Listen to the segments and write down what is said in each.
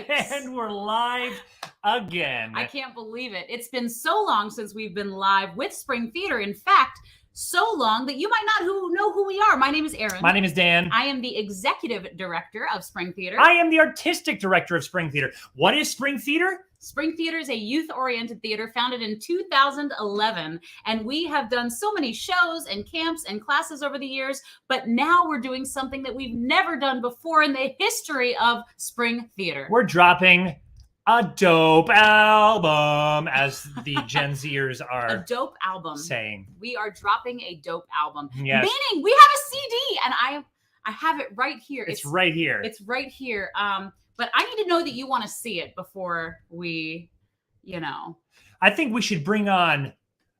And we're live again. I can't believe it. It's been so long since we've been live with Spring Theater. In fact, so long that you might not know who we are. My name is Erin. My name is Dan. I am the executive director of Spring Theater. I am the artistic director of Spring Theater. What is Spring Theater? Spring Theater is a youth-oriented theater founded in 2011, and we have done so many shows and camps and classes over the years, but now we're doing something that we've never done before in the history of Spring Theater. We're dropping a dope album, as the Gen Zers are a dope album. saying. We are dropping a dope album. Yes. Meaning we have a CD, and I have it right here. It's right here. It's right here. But I need to know that you want to see it before we, I think we should bring on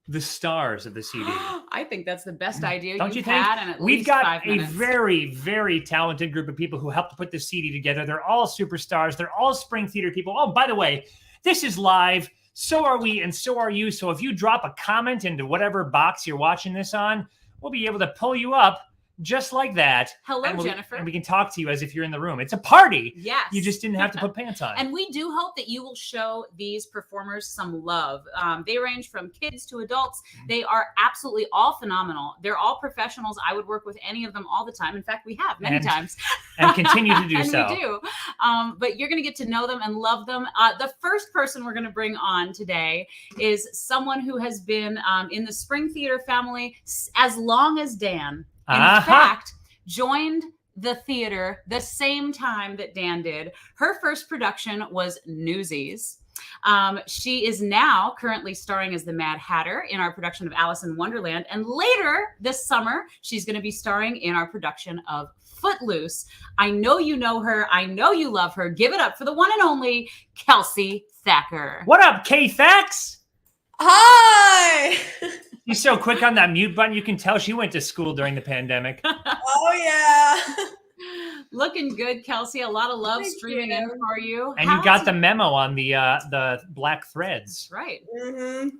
the stars of the CD. I think that's the best idea Don't you you've think? had in at We've least got 5 a minutes. very, very talented group of people who helped to put this CD together. They're all superstars. They're all Spring Theater people. Oh, by the way, this is live. So are we, and so are you. So if you drop a comment into whatever box you're watching this on, we'll be able to pull you up just like that. Hello, Jennifer. And we can talk to you as if you're in the room. It's a party. Yes. You just didn't have to put pants on. And we do hope that you will show these performers some love. They range from kids to adults. They are absolutely all phenomenal. They're all professionals. I would work with any of them all the time. In fact, we have many times. And continue to do and so. We do. But you're going to get to know them and love them. The first person we're going to bring on today is someone who has been in the Spring Theater family as long as Dan. In fact, joined the theater the same time that Dan did. Her first production was Newsies. She is now currently starring as the Mad Hatter in our production of Alice in Wonderland. And later this summer, she's going to be starring in our production of Footloose. I know you know her. I know you love her. Give it up for the one and only Kelsey Thacker. What up, K-Thax? Hi! She's so quick on that mute button. You can tell she went to school during the pandemic. Oh, yeah. Looking good, Kelsey. A lot of love Thank streaming you. in for you. And you got the memo on the black threads. Right.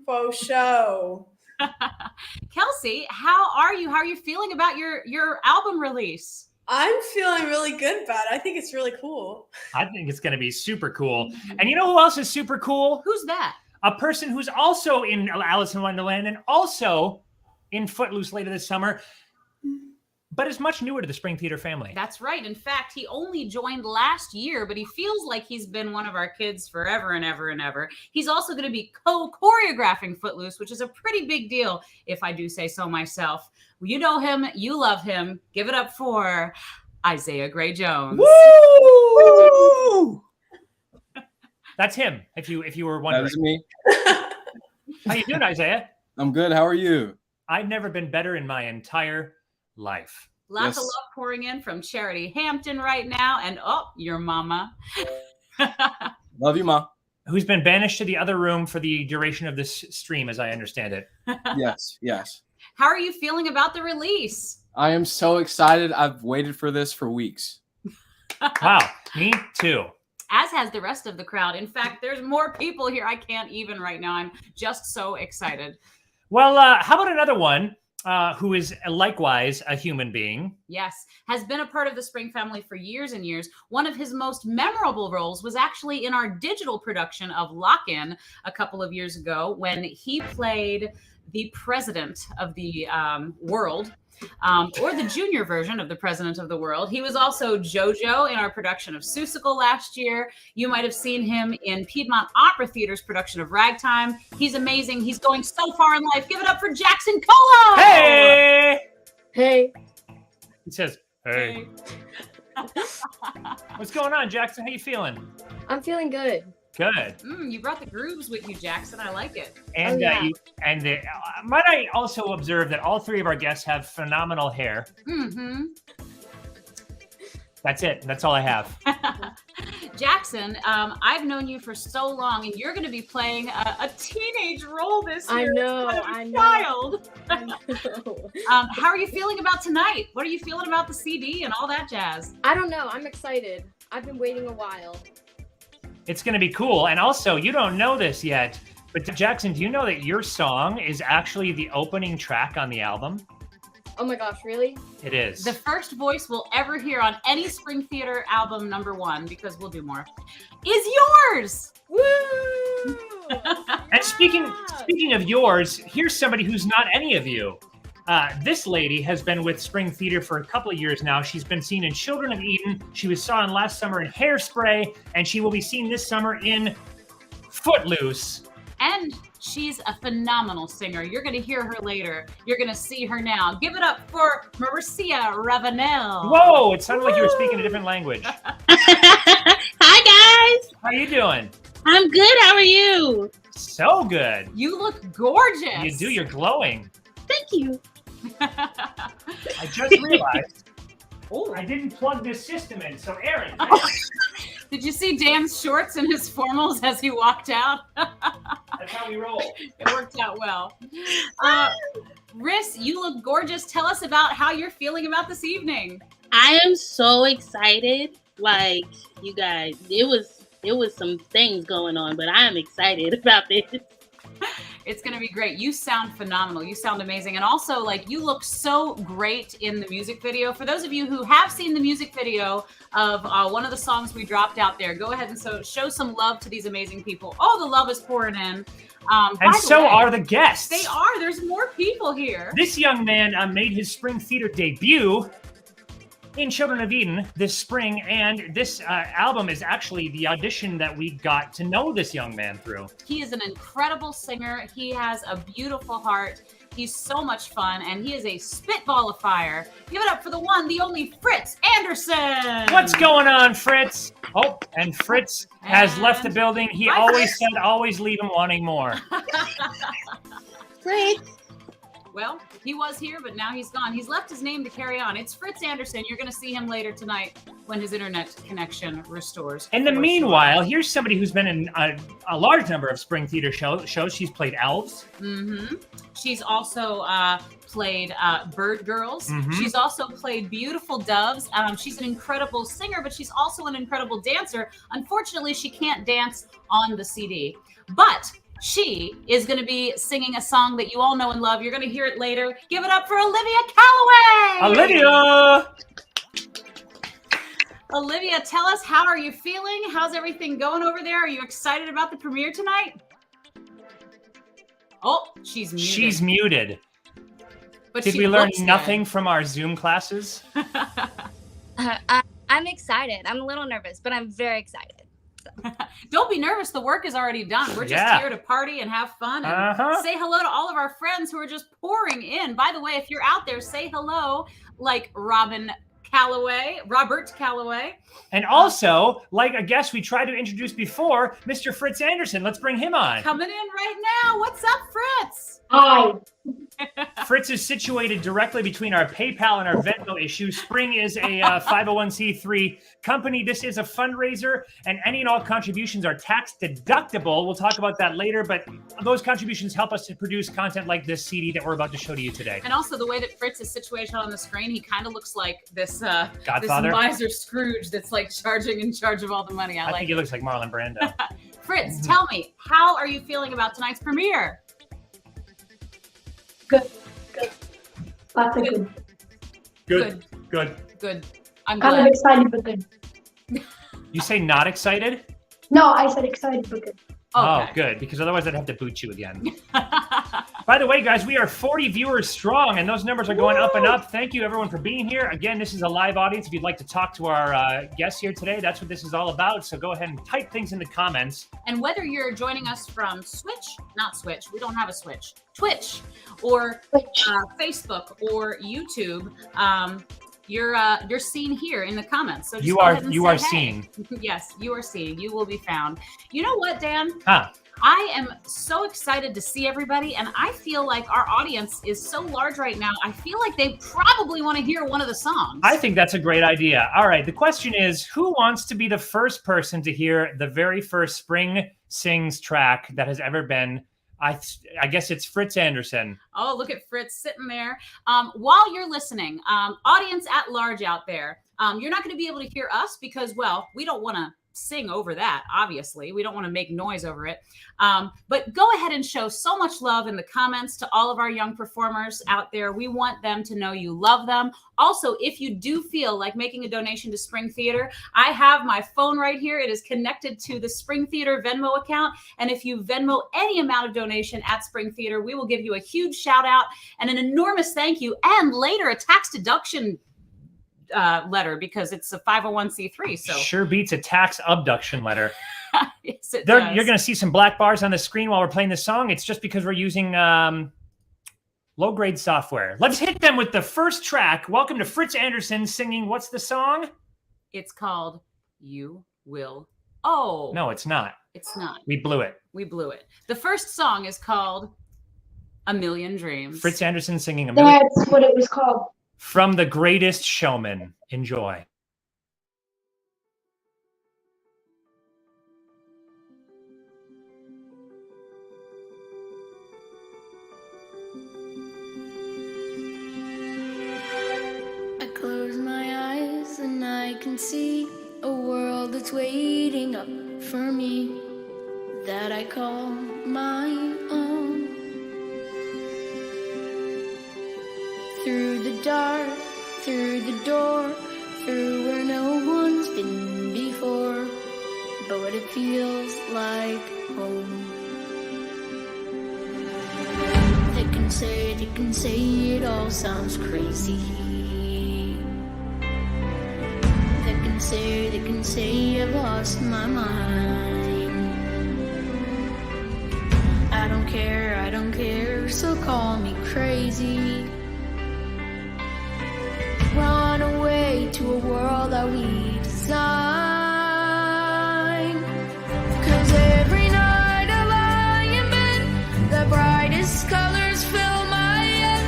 Faux show. Kelsey, how are you? How are you feeling about your album release? I'm feeling really good about it. I think it's really cool. I think it's going to be super cool. And you know who else is super cool? Who's that? A person who's also in Alice in Wonderland and also in Footloose later this summer, but is much newer to the Spring Theater family. That's right. In fact, he only joined last year, but he feels like he's been one of our kids forever and ever and ever. He's also going to be choreographing Footloose, which is a pretty big deal, if I do say so myself. You know him. You love him. Give it up for Isaiah Gray Jones. Woo! That's him, if you were wondering. That is me. How you doing, Isaiah? I'm good. How are you? I've never been better in my entire life. Lots of love pouring in from Charity Hampton right now. And your mama. Love you, Ma. Who's been banished to the other room for the duration of this stream, as I understand it. Yes. How are you feeling about the release? I am so excited. I've waited for this for weeks. Wow, me too. As has the rest of the crowd. In fact, there's more people here. I can't even right now. I'm just so excited. Well, how about another one who is likewise a human being? Yes, has been a part of the Spring family for years and years. One of his most memorable roles was actually in our digital production of Lock-In a couple of years ago when he played the president of the world. Or the junior version of the president of the world. He was also JoJo in our production of Seussical last year. You might have seen him in Piedmont Opera Theater's production of Ragtime. He's amazing. He's going so far in life. Give it up for Jackson Colo. Hey! Hey. He says, hey. What's going on, Jackson? How you feeling? I'm feeling good. Good. You brought the grooves with you, Jackson. I like it. And yeah. Might I also observe that all three of our guests have phenomenal hair. Mm-hmm. That's it. That's all I have. Jackson, I've known you for so long, and you're going to be playing a teenage role this year. I know. Child. I know. How are you feeling about tonight? What are you feeling about the CD and all that jazz? I don't know. I'm excited. I've been waiting a while. It's going to be cool. And also, you don't know this yet, but Jackson, do you know that your song is actually the opening track on the album? Oh my gosh, really? It is. The first voice we'll ever hear on any Spring Theater album #1, because we'll do more, is yours. Woo! And speaking of yours, here's somebody who's not any of you. This lady has been with Spring Theater for a couple of years now. She's been seen in Children of Eden. She was saw last summer in Hairspray, and she will be seen this summer in Footloose. And she's a phenomenal singer. You're going to hear her later. You're going to see her now. Give it up for Marcia Ravenel. Whoa! It sounded like you were speaking a different language. Hi guys, How you doing? I'm good. How are you? So good. You look gorgeous. You do. You're glowing. Thank you. I just realized. Oh, I didn't plug this system in. So, Aaron, Did you see Dan's shorts and his formals as he walked out? that's how we roll. It worked out well. Riss, you look gorgeous. Tell us about how you're feeling about this evening. I am so excited. Like you guys, it was some things going on, but I am excited about this. It's going to be great. You sound phenomenal. You sound amazing. And also, like, you look so great in the music video. For those of you who have seen the music video of one of the songs we dropped out there, go ahead and show some love to these amazing people. Oh, the love is pouring in. By And the so way, are the guests. They are. There's more people here. This young man made his Spring Theater debut in Children of Eden this spring, and this album is actually the audition that we got to know this young man through. He is an incredible singer. He has a beautiful heart. He's so much fun, and he is a spitball of fire. Give it up for the one, the only Fritz Anderson. What's going on, Fritz? Oh, and Fritz has left the building. He Bye, always Fritz. said, always leave him wanting more. Fritz. Well, he was here, but now he's gone. He's left his name to carry on. It's Fritz Anderson. You're going to see him later tonight when his internet connection restores. In the For meanwhile, here's somebody who's been in a large number of Spring Theater shows. She's played elves. Mm-hmm. She's also played Bird Girls. Mhm. She's also played Beautiful Doves. She's an incredible singer, but she's also an incredible dancer. Unfortunately, she can't dance on the CD. But she is going to be singing a song that you all know and love. You're going to hear it later. Give it up for Olivia Calloway. Olivia! Olivia, tell us, how are you feeling? How's everything going over there? Are you excited about the premiere tonight? Oh, she's muted. She's muted. But Did she we learn looks good. nothing from our Zoom classes? I'm excited. I'm a little nervous, but I'm very excited. Don't be nervous. The work is already done. We're just Yeah. here to party and have fun and Uh-huh. say hello to all of our friends who are just pouring in. By the way, if you're out there, say hello, like Robert Calloway. And also, like a guest we tried to introduce before, Mr. Fritz Anderson. Let's bring him on. Coming in right now. What's up, Fritz? Hi. Fritz is situated directly between our PayPal and our Venmo issue. Spring is a 501c3 company. This is a fundraiser, and any and all contributions are tax deductible. We'll talk about that later, but those contributions help us to produce content like this CD that we're about to show to you today. And also the way that Fritz is situated on the screen, he kind of looks like this Godfather? this miser Scrooge that's like in charge of all the money. I think he looks like Marlon Brando. Fritz, tell me, how are you feeling about tonight's premiere? Lots of good. Good. I'm Kind of glad. excited, but good. You say not excited? No, I said excited, but good. Oh, good, because otherwise I'd have to boot you again. By the way, guys, we are 40 viewers strong, and those numbers are going up and up. Thank you, everyone, for being here. Again, this is a live audience. If you'd like to talk to our guests here today, that's what this is all about. So go ahead and type things in the comments. And whether you're joining us from we don't have a Switch, Twitch, or Facebook or YouTube, you're seen here in the comments. So just You go are ahead and you say, are hey. seen. Yes, you are seen. You will be found. You know what, Dan? Huh. I am so excited to see everybody, and I feel like our audience is so large right now. I feel like they probably want to hear one of the songs. I think that's a great idea. All right, the question is, who wants to be the first person to hear the very first Spring Sings track that has ever been? I guess it's Fritz Anderson. Oh, look at Fritz sitting there. While you're listening, audience at large out there, you're not going to be able to hear us because, well, we don't want to sing over that. Obviously, we don't want to make noise over it. But go ahead and show so much love in the comments to all of our young performers out there. We want them to know you love them. Also, if you do feel like making a donation to Spring Theater, I have my phone right here. It is connected to the Spring Theater Venmo account. And if you Venmo any amount of donation at Spring Theater, we will give you a huge shout out and an enormous thank you, and later a tax deduction letter, because it's a 501c3. So Sure beats a tax abduction letter. yes, it You're does. going to see some black bars on the screen while we're playing this song. It's just because we're using low-grade software. Let's hit them with the first track. Welcome to Fritz Anderson singing. What's the song? It's called You Will. Oh, No, it's not. it's not. We blew it. We blew it. The first song is called A Million Dreams. Fritz Anderson singing a million That's what it was called. from The Greatest Showman. Enjoy. I close my eyes and I can see a world that's waiting up for me, that I call my own. Through the dark, through the door, through where no one's been before, but it feels like home. They can say it all sounds crazy. They can say I've lost my mind. I don't care, so call me crazy. Run away to a world that we design. 'Cause every night I lie in bed, the brightest colors fill my head.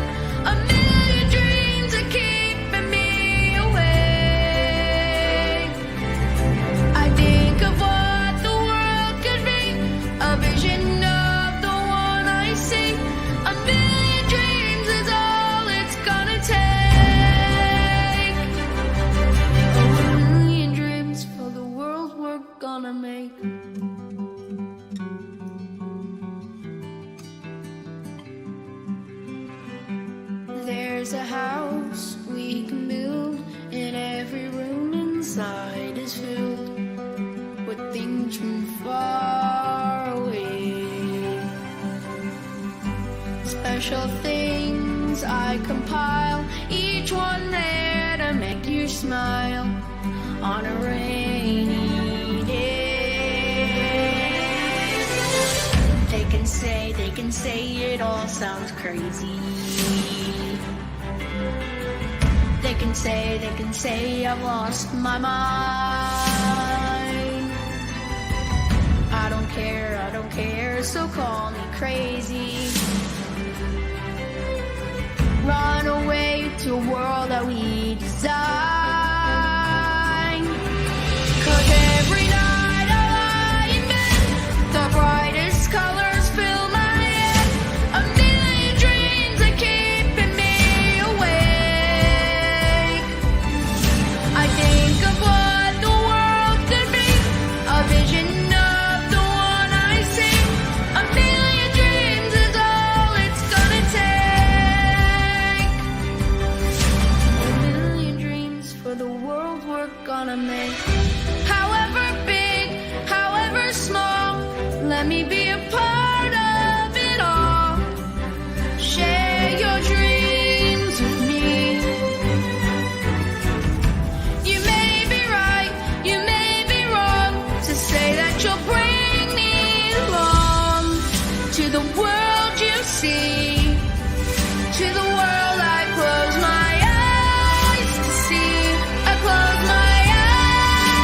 A million dreams are keeping me awake. I think of what the world could be, a vision of the one I see. A million dreams is all it's gonna take. Oh, a million dreams for the world we're gonna make. There's a house we can build, and every room inside is filled with things from far away. Special things I compile, each one there to make you smile on a rainy day. They can say it all sounds crazy. They can say I've lost my mind. I don't care, so call me crazy. Run away to a world that we design. 'Cause every night I lie in bed, the brightest colors fill my head. A million dreams are keeping me awake. I think of what the world could be, a vision of the one I see. A million dreams is all it's gonna take. A million dreams for the world we're gonna make. However big, however small, let me be a part of it all. Share your dreams with me. You may be right, you may be wrong, to say that you'll bring me along to the world you see, to the world I close my eyes to see. I close my eyes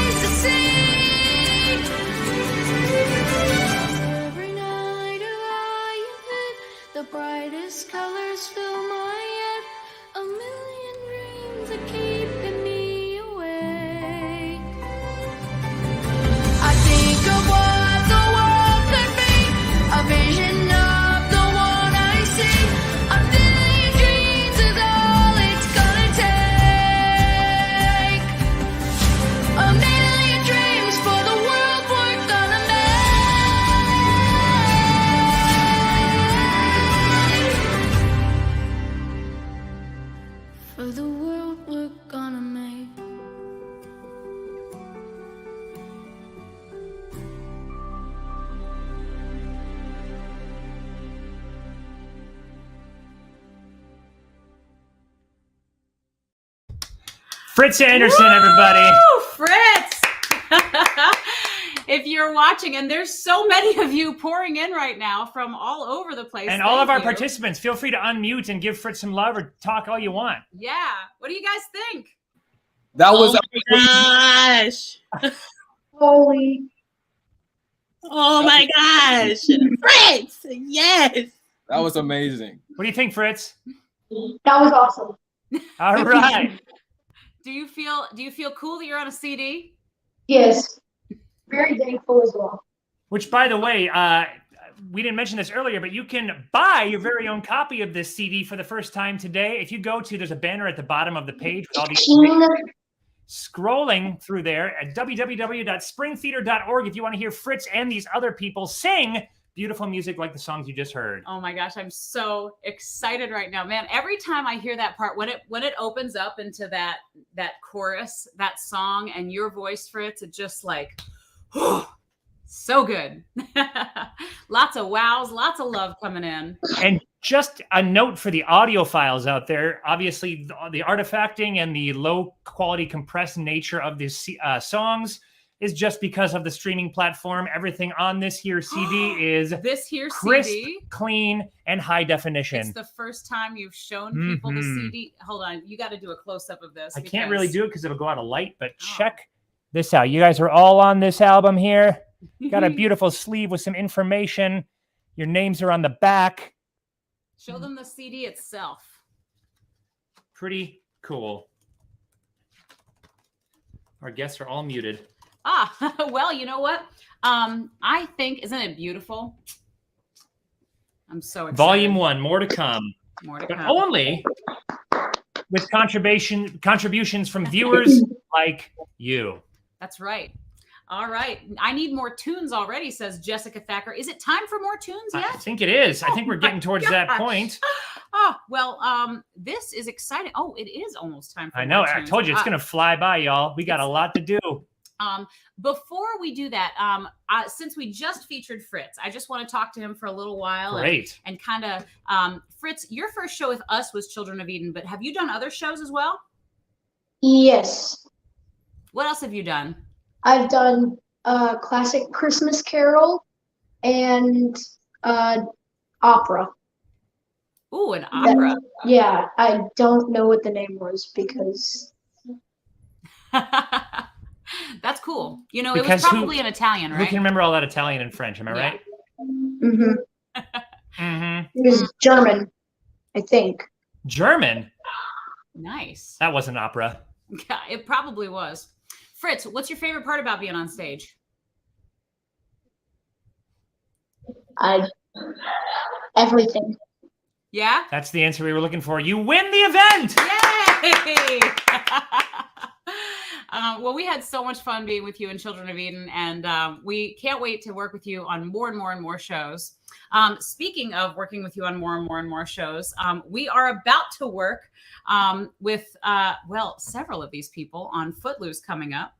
we're gonna make. Fritz Anderson, everybody. Woo, Fritz! If you're watching, and there's so many of you pouring in right now from all over the place. And all of our Thank you. participants, feel free to unmute and give Fritz some love or talk all you want. Yeah. What do you guys think? That was my gosh. Holy. Oh my gosh. Fritz. Yes. that was amazing. What do you think, Fritz? That was awesome. All right. Do you feel cool that you're on a CD? Yes. Very thankful as well. Which, by the way, we didn't mention this earlier, but you can buy your very own copy of this CD for the first time today. If you go to, there's a banner at the bottom of the page with all these scrolling through there at www.springtheater.org if you want to hear Fritz and these other people sing beautiful music like the songs you just heard. Oh my gosh, I'm so excited right now, man. Every time I hear that part, when it opens up into that chorus, that song, and your voice, Fritz, it just like, so good. Lots of wows, lots of love coming in. And just a note for the audiophiles out there, obviously the artifacting and the low quality compressed nature of these songs is just because of the streaming platform. Everything on this here CD is this here crisp, CD, clean, and high definition. It's the first time you've shown people the CD. Hold on, you got to do a close up of this. I can't really do it because it'll go out of light, but check this out. You guys are all on this album here. Got a beautiful sleeve with some information. Your names are on the back. Show them the CD itself. Pretty cool. Our guests are all muted. Well, you know what? I think, isn't it beautiful? I'm so excited. Volume 1, more to come. More to But come. only with contributions from viewers like you. That's right. All right. I need more tunes already, says Jessica Thacker. Is it time for more tunes yet? I think it is. I think we're getting towards that point. Oh, well, this is exciting. Oh, it is almost time for I know. more I tunes. told you it's going to fly by, y'all. We got a lot to do. Before we do that, since we just featured Fritz, I just want to talk to him for a little while. Great. And kind of, Fritz, your first show with us was Children of Eden, but have you done other shows as well? Yes. What else have you done? I've done classic Christmas Carol and opera. Ooh, an opera. Yeah, I don't know what the name was because That's cool. You know, Because it was probably in Italian, Who right? can remember all that Italian and French? Am I right? it was German, I think. German? Nice. That wasn't opera. Yeah, it probably was. Fritz, what's your favorite part about being on stage? Everything. Yeah? That's the answer we were looking for. You win the event! Yay! Well, we had so much fun being with you in Children of Eden, and we can't wait to work with you on more and more and more shows. Speaking of working with you on more and more and more shows, we are about to work with, several of these people on Footloose coming up.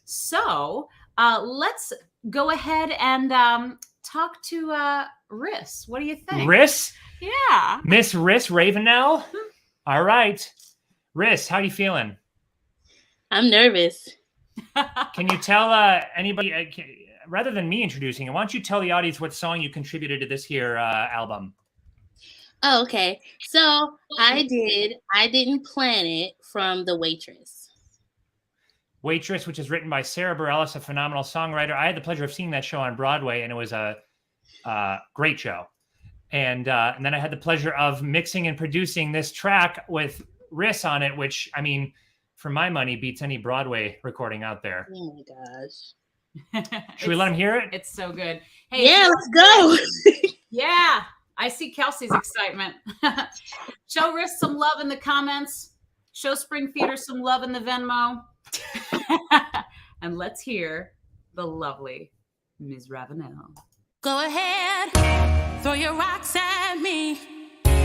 So let's go ahead and talk to Riss. What do you think? Riss? Yeah. Miss Riss Ravenel? All right. Riss, how you feeling? I'm nervous. Can you tell anybody, rather than me introducing it, why don't you tell the audience what song you contributed to this here album? Oh, okay. So I didn't plan it from The Waitress. Waitress, which is written by Sarah Bareilles, a phenomenal songwriter. I had the pleasure of seeing that show on Broadway, and it was a great show. And then I had the pleasure of mixing and producing this track with Riss on it, which, I mean, for my money, beats any Broadway recording out there. Oh my gosh. Should we let him hear it? It's so good. Hey, Yeah, let's go. Yeah, I see Kelsey's excitement. Show Riss some love in the comments. Show Spring Theater some love in the Venmo. And let's hear the lovely Ms. Ravenel. Go ahead, throw your rocks at me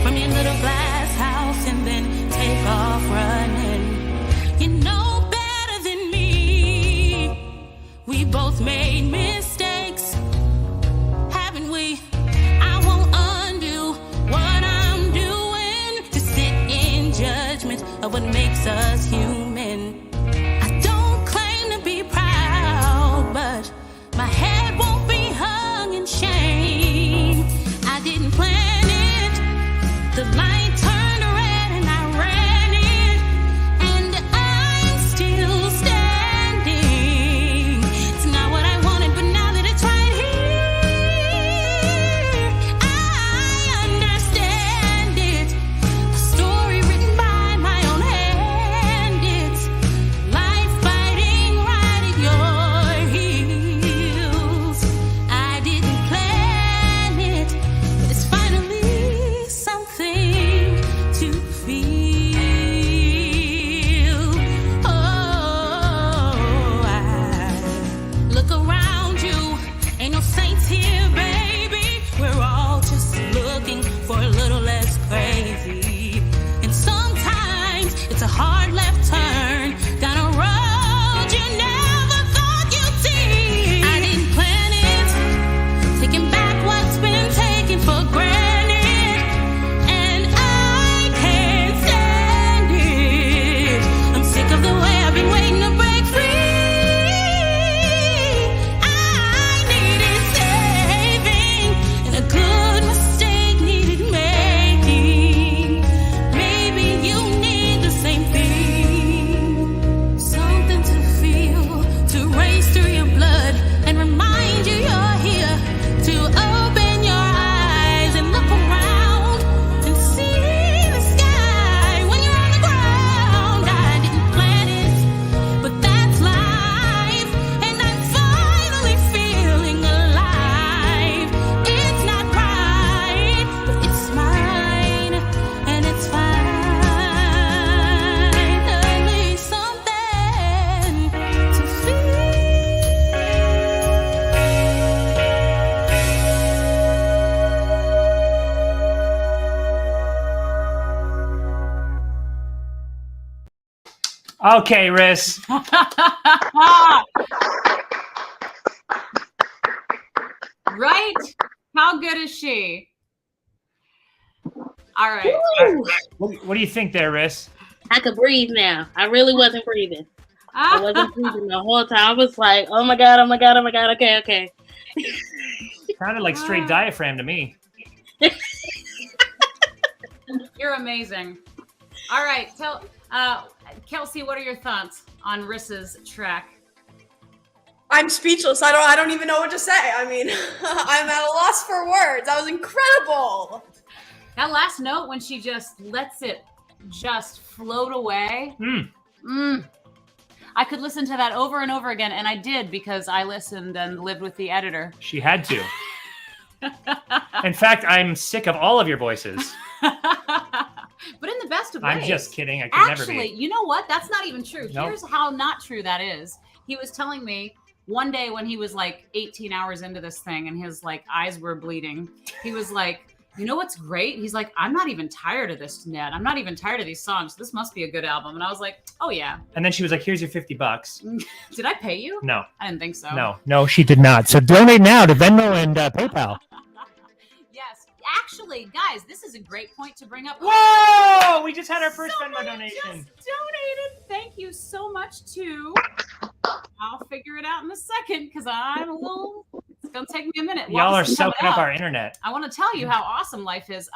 from your little glass house and then take take off running. You know better than me. We both made mistakes, haven't we? I won't undo what I'm doing to sit in judgment of what makes us human. I don't claim to be proud, but my head won't be hung in shame. I didn't plan it. The light turned red and I ran it, and I'm still standing. It's not what I wanted, but now that it's right here, I understand it. A story written by my own hand. It's life biting right at your heels. I didn't plan it, but it's finally something to feel. Oh, I look around you, ain't no saints here, baby. We're all just looking for a little less crazy. And sometimes it's a hard left turn down a road you never thought you'd see. I didn't plan it, taking back what's been taken for granted, and I can't stand it. I'm sick of the way I've been waiting to break free. I needed saving, and a good mistake needed making. Maybe you need the same thing, something to feel, to race through your blood and remind you you're here, to open your eyes and look around and see the sky when you're on the ground. I didn't plan it, but that's life, and I'm finally feeling alive. It's not right, but it's mine, and it's finally something to feel. Okay, Riss. Right? How good is she? All right. What do you think there, Riss? I could breathe now. I really wasn't breathing. I wasn't breathing the whole time. I was like, oh my God, oh my God, oh my God. Okay, okay. Sounded like straight diaphragm to me. You're amazing. All right. Tell Kelsey, what are your thoughts on Riss's track? I'm speechless. I don't even know what to say. I mean, I'm at a loss for words. That was incredible. That last note when she just lets it just float away. I could listen to that over and over again, and I did because I listened and lived with the editor. She had to. In fact, I'm sick of all of your voices. But in the best of ways. I'm just kidding. I could never Actually, be. you know what? That's not even true. Nope. Here's how not true that is. He was telling me one day when he was like 18 hours into this thing and his like eyes were bleeding, he was like, you know what's great? He's like, I'm not even tired of this, Ned. I'm not even tired of these songs. This must be a good album. And I was like, oh yeah. And then she was like, here's your $50. Did I pay you? No. I didn't think so. No, she did not. So donate now to Venmo and PayPal. Yes. Actually, guys, this is a great point to bring up. Whoa! We just had our first Venmo Somebody donation. just donated. Thank you so much to. I'll figure it out in a second because I'm a little. It's gonna take me a minute. Y'all While are this is soaking coming up our internet. I want to tell you how awesome life is.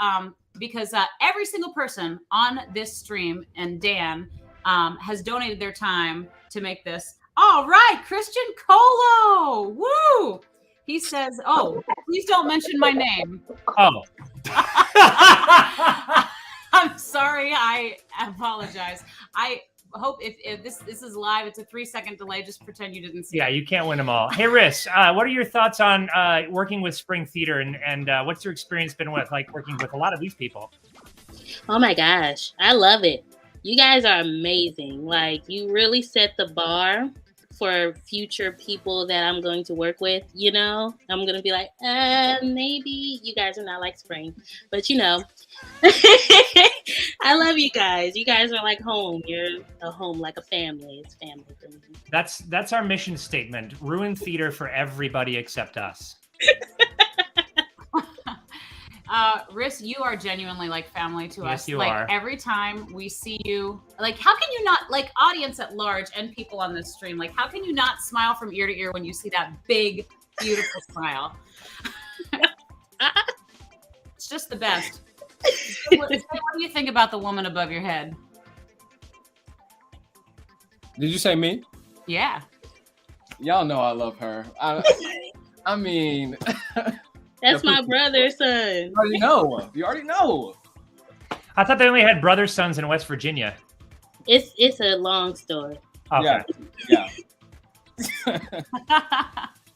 Because every single person on this stream and Dan has donated their time to make this. All right, Christian Colo. Woo! He says, "Oh, please don't mention my name." Oh. I'm sorry. I apologize. I hope if this is live, it's a 3-second delay. Just pretend you didn't see. Yeah, it. you can't win them all. Hey, Riss, what are your thoughts on working with Spring Theater and what's your experience been with like working with a lot of these people? Oh my gosh, I love it. You guys are amazing. Like, you really set the bar for future people that I'm going to work with. You know, I'm gonna be like, maybe you guys are not like Spring, but you know, I love you guys. You guys are like home. You're a home, like a family. It's family for me. That's our mission statement. Ruin theater for everybody except us. Riss, you are genuinely like family to Yes, us. you like are. every time we see you, like how can you not, like audience at large and people on this stream, like how can you not smile from ear to ear when you see that big, beautiful smile? It's just the best. What do you think about the woman above your head? Did you say me? Yeah. Y'all know I love her. I mean, That's my brother's son. you already know. You already know. I thought they only had brother sons in West Virginia. It's a long story. Okay. Yeah.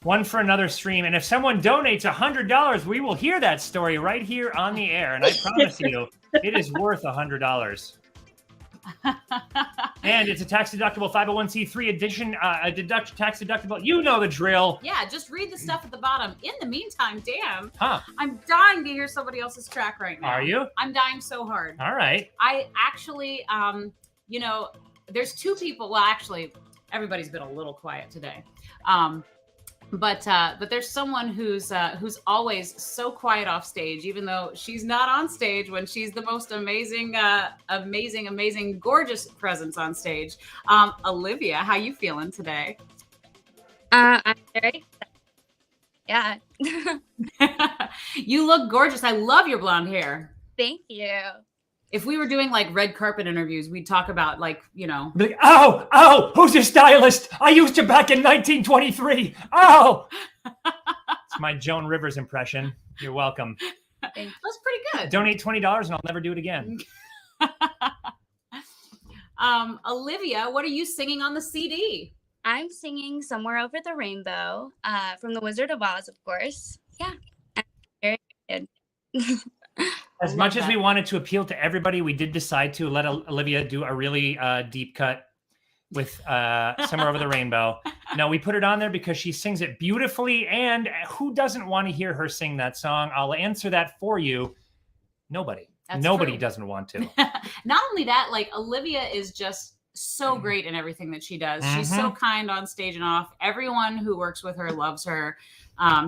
One for another stream. And if someone donates $100, we will hear that story right here on the air. And I promise you, it is worth $100. And it's a tax-deductible 501c3 edition, tax-deductible. You know the drill. Yeah, just read the stuff at the bottom. In the meantime, Dan, Huh. I'm dying to hear somebody else's track right now. Are you? I'm dying so hard. All right. I actually, you know, there's two people. Well, actually, everybody's been a little quiet today. But there's someone who's always so quiet off stage, even though she's not on stage when she's the most amazing, gorgeous presence on stage. Olivia, how you feeling today? I'm very excited. Yeah. You look gorgeous. I love your blonde hair. Thank you. If we were doing like red carpet interviews, we'd talk about like, you know. Be like, oh, who's your stylist? I used you back in 1923. Oh. It's my Joan Rivers impression. You're welcome. That's pretty good. Donate $20 and I'll never do it again. Olivia, what are you singing on the CD? I'm singing Somewhere Over the Rainbow from The Wizard of Oz, of course. Yeah. I'm very excited. As much as we wanted to appeal to everybody, we did decide to let Olivia do a really deep cut with Somewhere Over the Rainbow. No, we put it on there because she sings it beautifully. And who doesn't want to hear her sing that song? I'll answer that for you. Nobody. That's Nobody true. doesn't want to. Not only that, like Olivia is just so great in everything that she does. She's so kind on stage and off. Everyone who works with her loves her.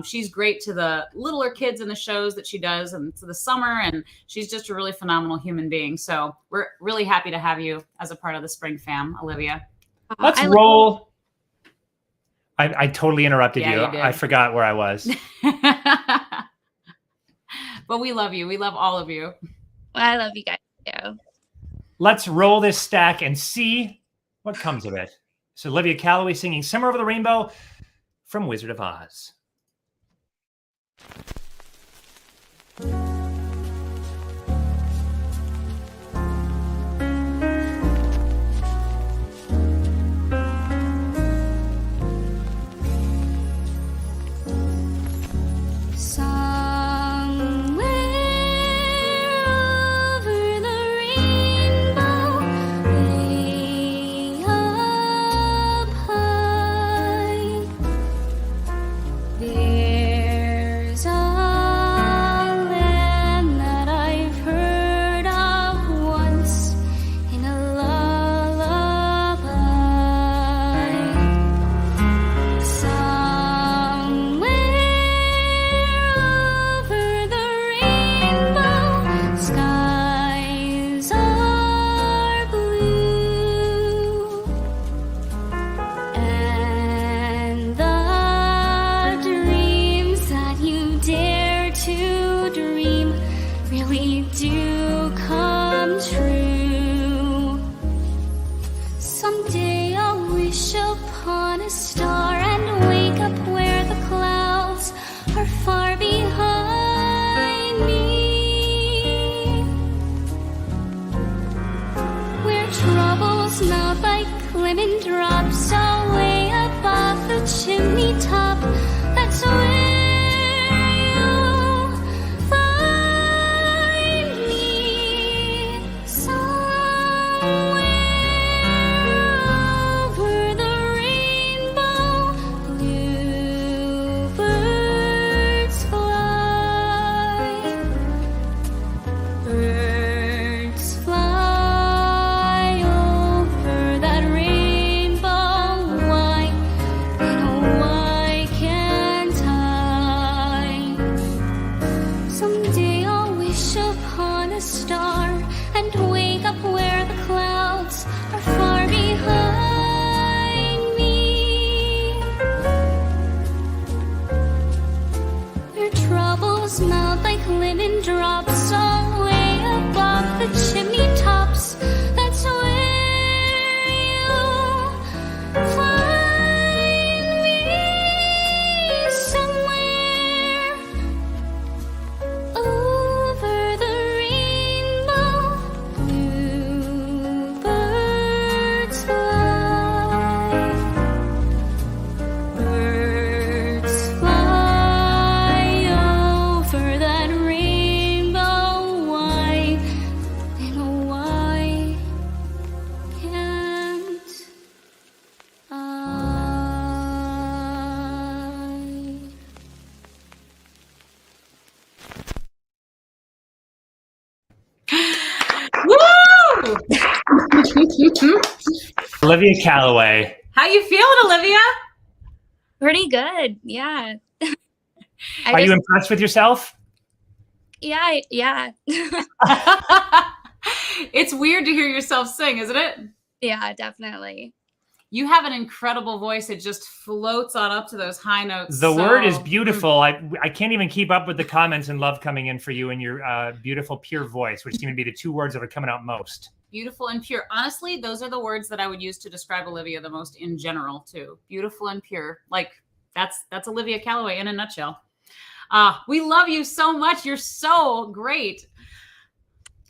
She's great to the littler kids in the shows that she does and to the summer. And she's just a really phenomenal human being. So we're really happy to have you as a part of the Spring Fam, Olivia. Let's roll. I totally interrupted Yeah, you. you did. I forgot where I was. But we love you. We love all of you. Well, I love you guys too. Let's roll this stack and see what comes of it. So Olivia Calloway singing Somewhere Over the Rainbow from Wizard of Oz. Olivia Calloway. How you feeling, Olivia? Pretty good. Yeah. Are you impressed with yourself? Yeah. It's weird to hear yourself sing, isn't it? Yeah, definitely. You have an incredible voice. It just floats on up to those high notes. The word is beautiful. I can't even keep up with the comments and love coming in for you and your beautiful, pure voice, which seem to be the two words that are coming out most. Beautiful and pure. Honestly, those are the words that I would use to describe Olivia the most in general, too. Beautiful and pure. Like, that's Olivia Calloway in a nutshell. We love you so much. You're so great.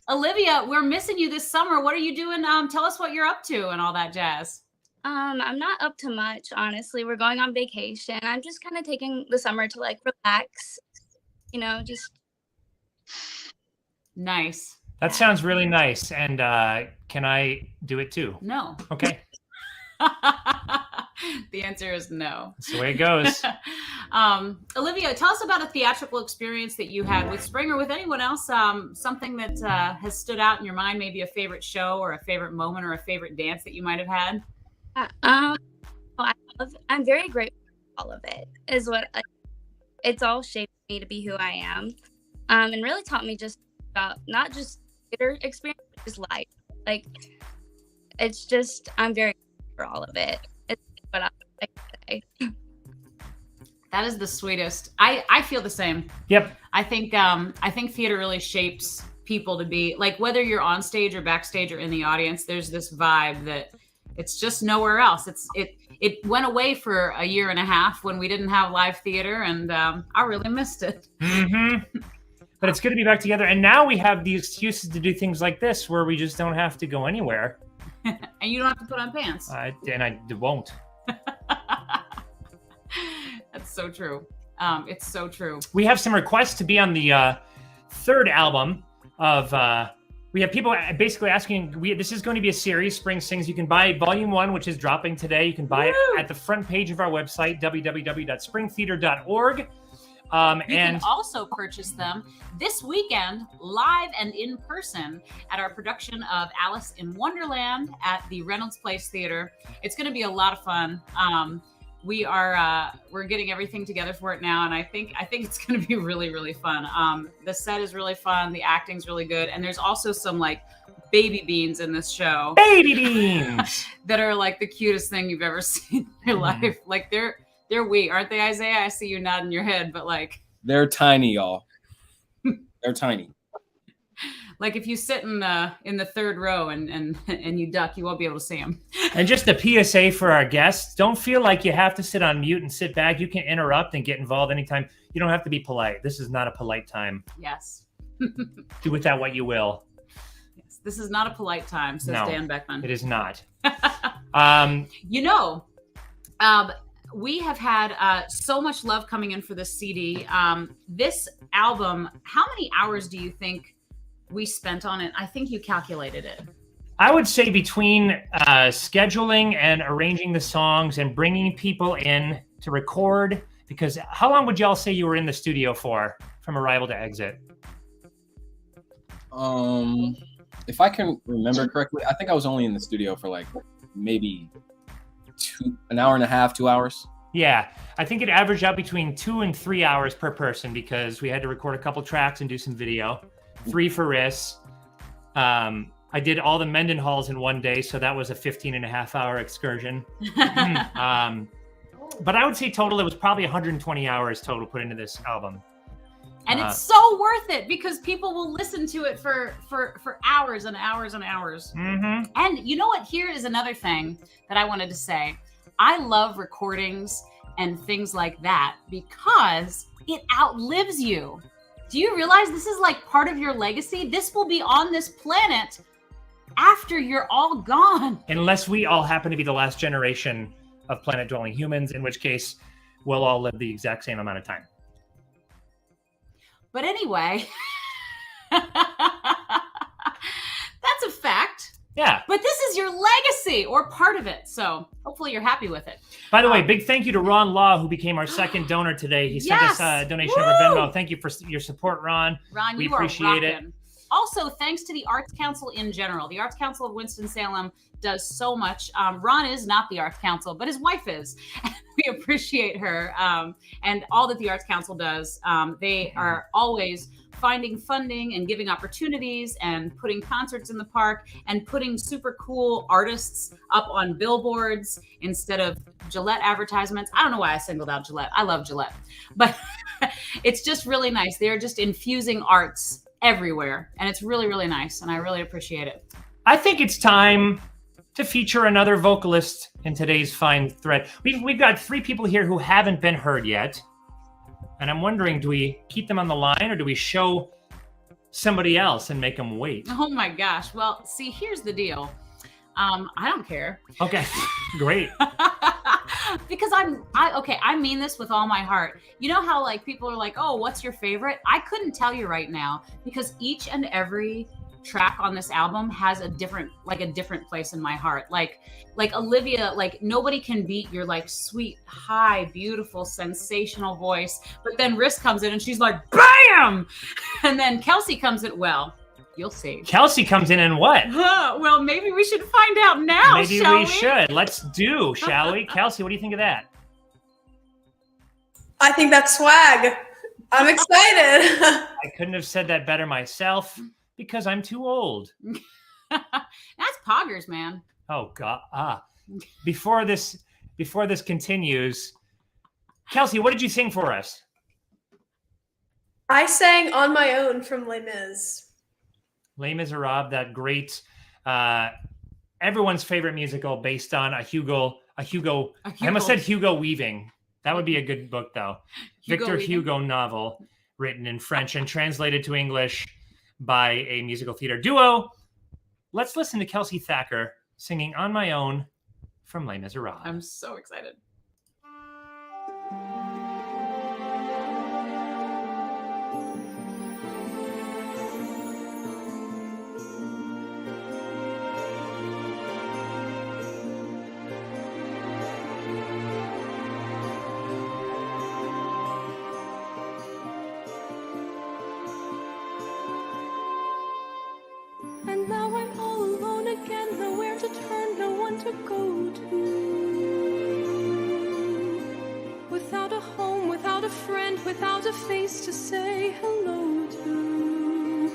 Olivia, we're missing you this summer. What are you doing? Tell us what you're up to and all that jazz. I'm not up to much, honestly. We're going on vacation. I'm just kind of taking the summer to like relax, just nice. That sounds really nice. And can I do it too? No. Okay. The answer is no. That's the way it goes. Olivia, tell us about a theatrical experience that you had with Spring or with anyone else. Something that has stood out in your mind, maybe a favorite show or a favorite moment or a favorite dance that you might have had. I'm very grateful for all of it. It's all shaped me to be who I am, and really taught me just about not just theater experience, but just life. Like, it's just I'm very grateful for all of it. It's what I like to say. That is the sweetest. I feel the same. Yep. I think theater really shapes people to be like, whether you're on stage or backstage or in the audience, there's this vibe that it's just nowhere else. It went away for a year and a half when we didn't have live theater, and I really missed it. Mm-hmm. But it's good to be back together. And now we have the excuses to do things like this where we just don't have to go anywhere. And you don't have to put on pants. And I won't. That's so true. It's so true. We have some requests to be on the third album of... we have people basically asking, this is going to be a series, Spring Sings. You can buy Volume 1, which is dropping today. You can buy it at the front page of our website, www.springtheater.org. You can also purchase them this weekend, live and in person, at our production of Alice in Wonderland at the Reynolds Place Theater. It's going to be a lot of fun. We're getting everything together for it now, and I think it's going to be really, really fun. The set is really fun, the acting's really good, and there's also some like baby beans in this show. Baby beans that are like the cutest thing you've ever seen in your life. Like they're wee, aren't they, Isaiah? I see you nodding your head, but like they're tiny, y'all. They're tiny. Like if you sit in the third row and you duck, you won't be able to see them. And just a PSA for our guests: don't feel like you have to sit on mute and sit back. You can interrupt and get involved anytime. You don't have to be polite. This is not a polite time. Yes. Do with that what you will. Yes, this is not a polite time, says Dan Beckman. It is not. We have had so much love coming in for this CD. This album, how many hours do you think we spent on it? I think you calculated it. I would say between scheduling and arranging the songs and bringing people in to record, because how long would y'all say you were in the studio for from arrival to exit? If I can remember correctly, I think I was only in the studio for like maybe an hour and a half, 2 hours. Yeah, I think it averaged out between 2 and 3 hours per person because we had to record a couple tracks and do some video. 3 for Riss. I did all the Mendenhalls in one day, so that was a 15-and-a-half-hour excursion. But I would say total, it was probably 120 hours total put into this album. And it's so worth it because people will listen to it for hours and hours and hours. Mm-hmm. And you know what? Here is another thing that I wanted to say. I love recordings and things like that because it outlives you. Do you realize this is like part of your legacy? This will be on this planet after you're all gone. Unless we all happen to be the last generation of planet-dwelling humans, in which case we'll all live the exact same amount of time. But anyway, that's a fact. Yeah. But this is your legacy or part of it. So hopefully you're happy with it. By the way, big thank you to Ron Law, who became our second donor today. He sent us a donation over Venmo. Thank you for your support, Ron. Ron, we you appreciate are it. rocking. Also, thanks to the Arts Council in general. The Arts Council of Winston-Salem does so much. Ron is not the Arts Council, but his wife is. We appreciate her and all that the Arts Council does. They are always finding funding and giving opportunities and putting concerts in the park and putting super cool artists up on billboards instead of Gillette advertisements. I don't know why I singled out Gillette. I love Gillette, but it's just really nice. They're just infusing arts everywhere, and it's really, really nice, and I really appreciate it. I think it's time to feature another vocalist in today's fine thread. We've got 3 people here who haven't been heard yet. And I'm wondering, do we keep them on the line or do we show somebody else and make them wait? Oh my gosh. Well, see, here's the deal. I don't care. Okay, great. Because I mean this with all my heart. You know how like people are like, oh, what's your favorite? I couldn't tell you right now because each and every track on this album has a different place in my heart. Like Olivia, like nobody can beat your like sweet, high, beautiful, sensational voice. But then Riss comes in and she's like, bam! And then Kelsey comes in, well, you'll see. Kelsey comes in and what? Well, maybe we should find out now, Maybe shall we should. Let's do, shall we? Kelsey, what do you think of that? I think that's swag. I'm excited. I couldn't have said that better myself because I'm too old. That's poggers, man. Oh God. Before this continues, Kelsey, what did you sing for us? I sang On My Own from Les Mis. Les Miserables, that great, everyone's favorite musical based on a Hugo. I almost said Hugo Weaving. That would be a good book, though. Victor Hugo novel written in French and translated to English by a musical theater duo. Let's listen to Kelsey Thacker singing On My Own from Les Miserables. I'm so excited. And now I'm all alone again, nowhere to turn, no one to go to. Without a home, without a friend, without a face to say hello to.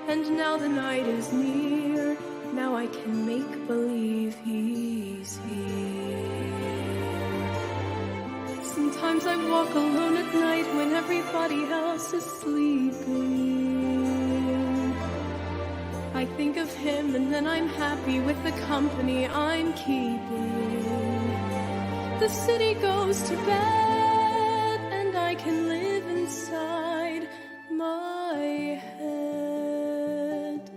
And now the night is near, now I can make believe he's here. Sometimes I walk alone at night when everybody else is sleeping. I think of him and then I'm happy with the company I'm keeping. The city goes to bed and I can live inside my head.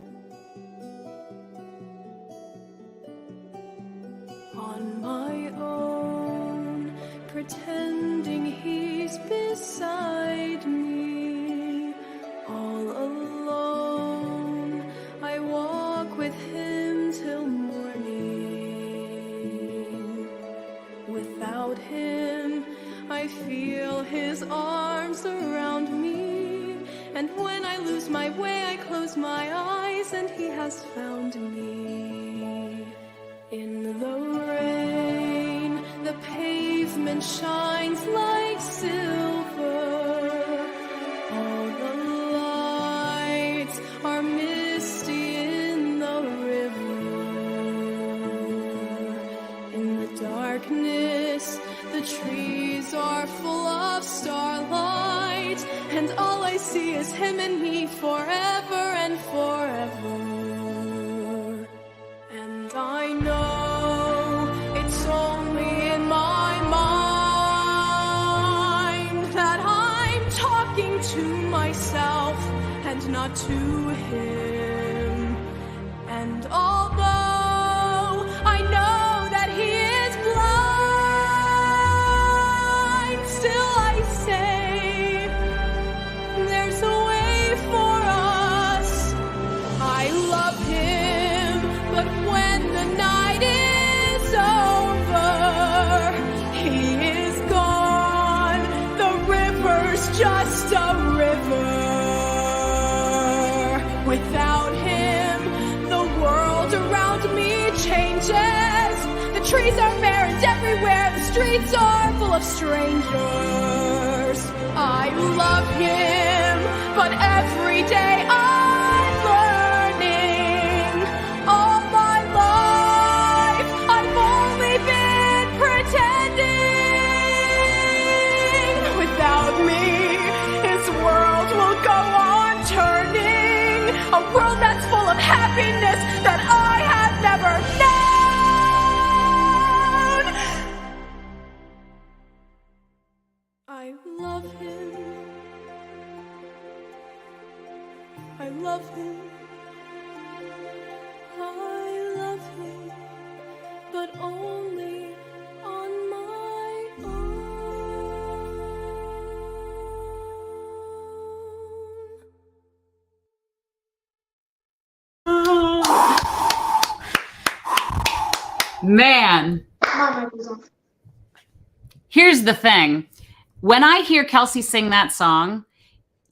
On my own, pretending he's beside me, all alone. I walk with him till morning. Without him, I feel his arms around me. And when I lose my way, I close my eyes and he has found me. In the rain, the pavement shines like silver. All the lights are misty in the river. In the darkness, the trees are full of starlight, and all I see is him and me forever and forever. And I know it's only in my mind that I'm talking to myself and not to him. And although I know that he is blind, still I say there's a way for us. I love him, but when the night is over, he is gone. The river's just a river without branches. The trees are bare and everywhere. The streets are full of strangers. I love him, but every day I'm learning. All my life I've only been pretending. Without me, his world will go on turning. A world that's full of happiness that I have never known. I love him. I love him. I love him, but only on my own. Man, My mic was off. here's the thing. When I hear Kelsey sing that song,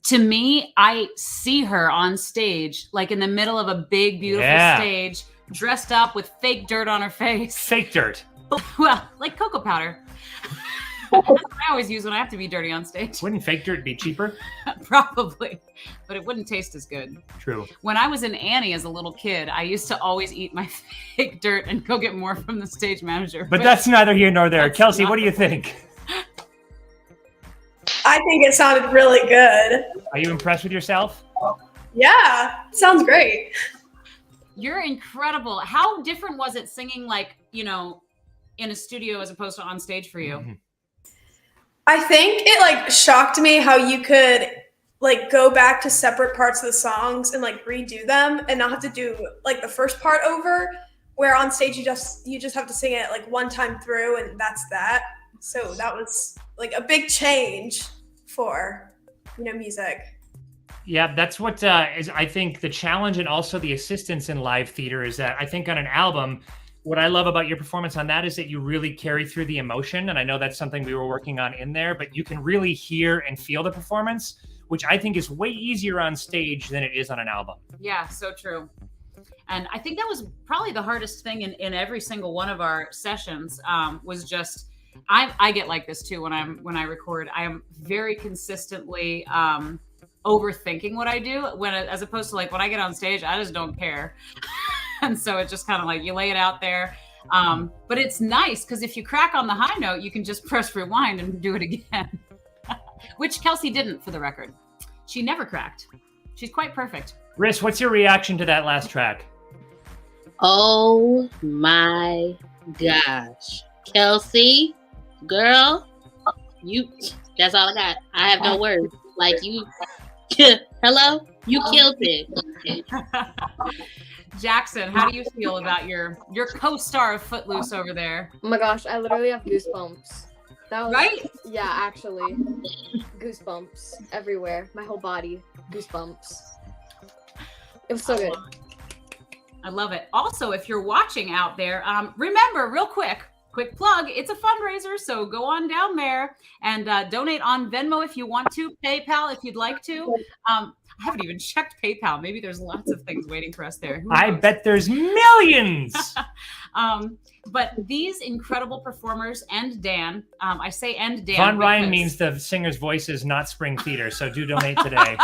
to me, I see her on stage, like in the middle of a big, beautiful Yeah. stage, dressed up with fake dirt on her face. Fake dirt. Well, like cocoa powder. That's what I always use when I have to be dirty on stage. Wouldn't fake dirt be cheaper? Probably, but it wouldn't taste as good. True. When I was in Annie as a little kid, I used to always eat my fake dirt and go get more from the stage manager. But that's neither here nor there. That's Kelsey, not- what do you think? I think it sounded really good. Are you impressed with yourself? Yeah, sounds great. You're incredible. How different was it singing, like, in a studio as opposed to on stage for you? Mhm. I think it like shocked me how you could like go back to separate parts of the songs and like redo them and not have to do like the first part over, where on stage you just have to sing it like one time through and that's that. So that was like a big change for music. Yeah, that's what is, I think, the challenge and also the assistance in live theater is that I think on an album, what I love about your performance on that is that you really carry through the emotion. And I know that's something we were working on in there, but you can really hear and feel the performance, which I think is way easier on stage than it is on an album. Yeah, so true. And I think that was probably the hardest thing in every single one of our sessions, was just, I get like this too when I record. I am very consistently overthinking what I do, as opposed to like when I get on stage, I just don't care. And so it's just kind of like you lay it out there. But it's nice because if you crack on the high note, you can just press rewind and do it again. Which Kelsey didn't, for the record. She never cracked. She's quite perfect. Riss, what's your reaction to that last track? Oh my gosh. Kelsey, girl, that's all I got. I have no words. Like you, hello? You killed it. Jackson, how do you feel about your co-star of Footloose over there? Oh my gosh, I literally have goosebumps. That was, Right? Yeah, actually. Goosebumps everywhere. My whole body. Goosebumps. It was so good. I love it. Also, if you're watching out there, remember, real quick plug, it's a fundraiser, so go on down there and donate on Venmo if you want to, PayPal if you'd like to. I haven't even checked PayPal. Maybe there's lots of things waiting for us there. Who I knows? bet there's millions. But these incredible performers and Dan, I say and Dan. Von Ryan because- means the singer's voice is not Spring Theater, so do donate today.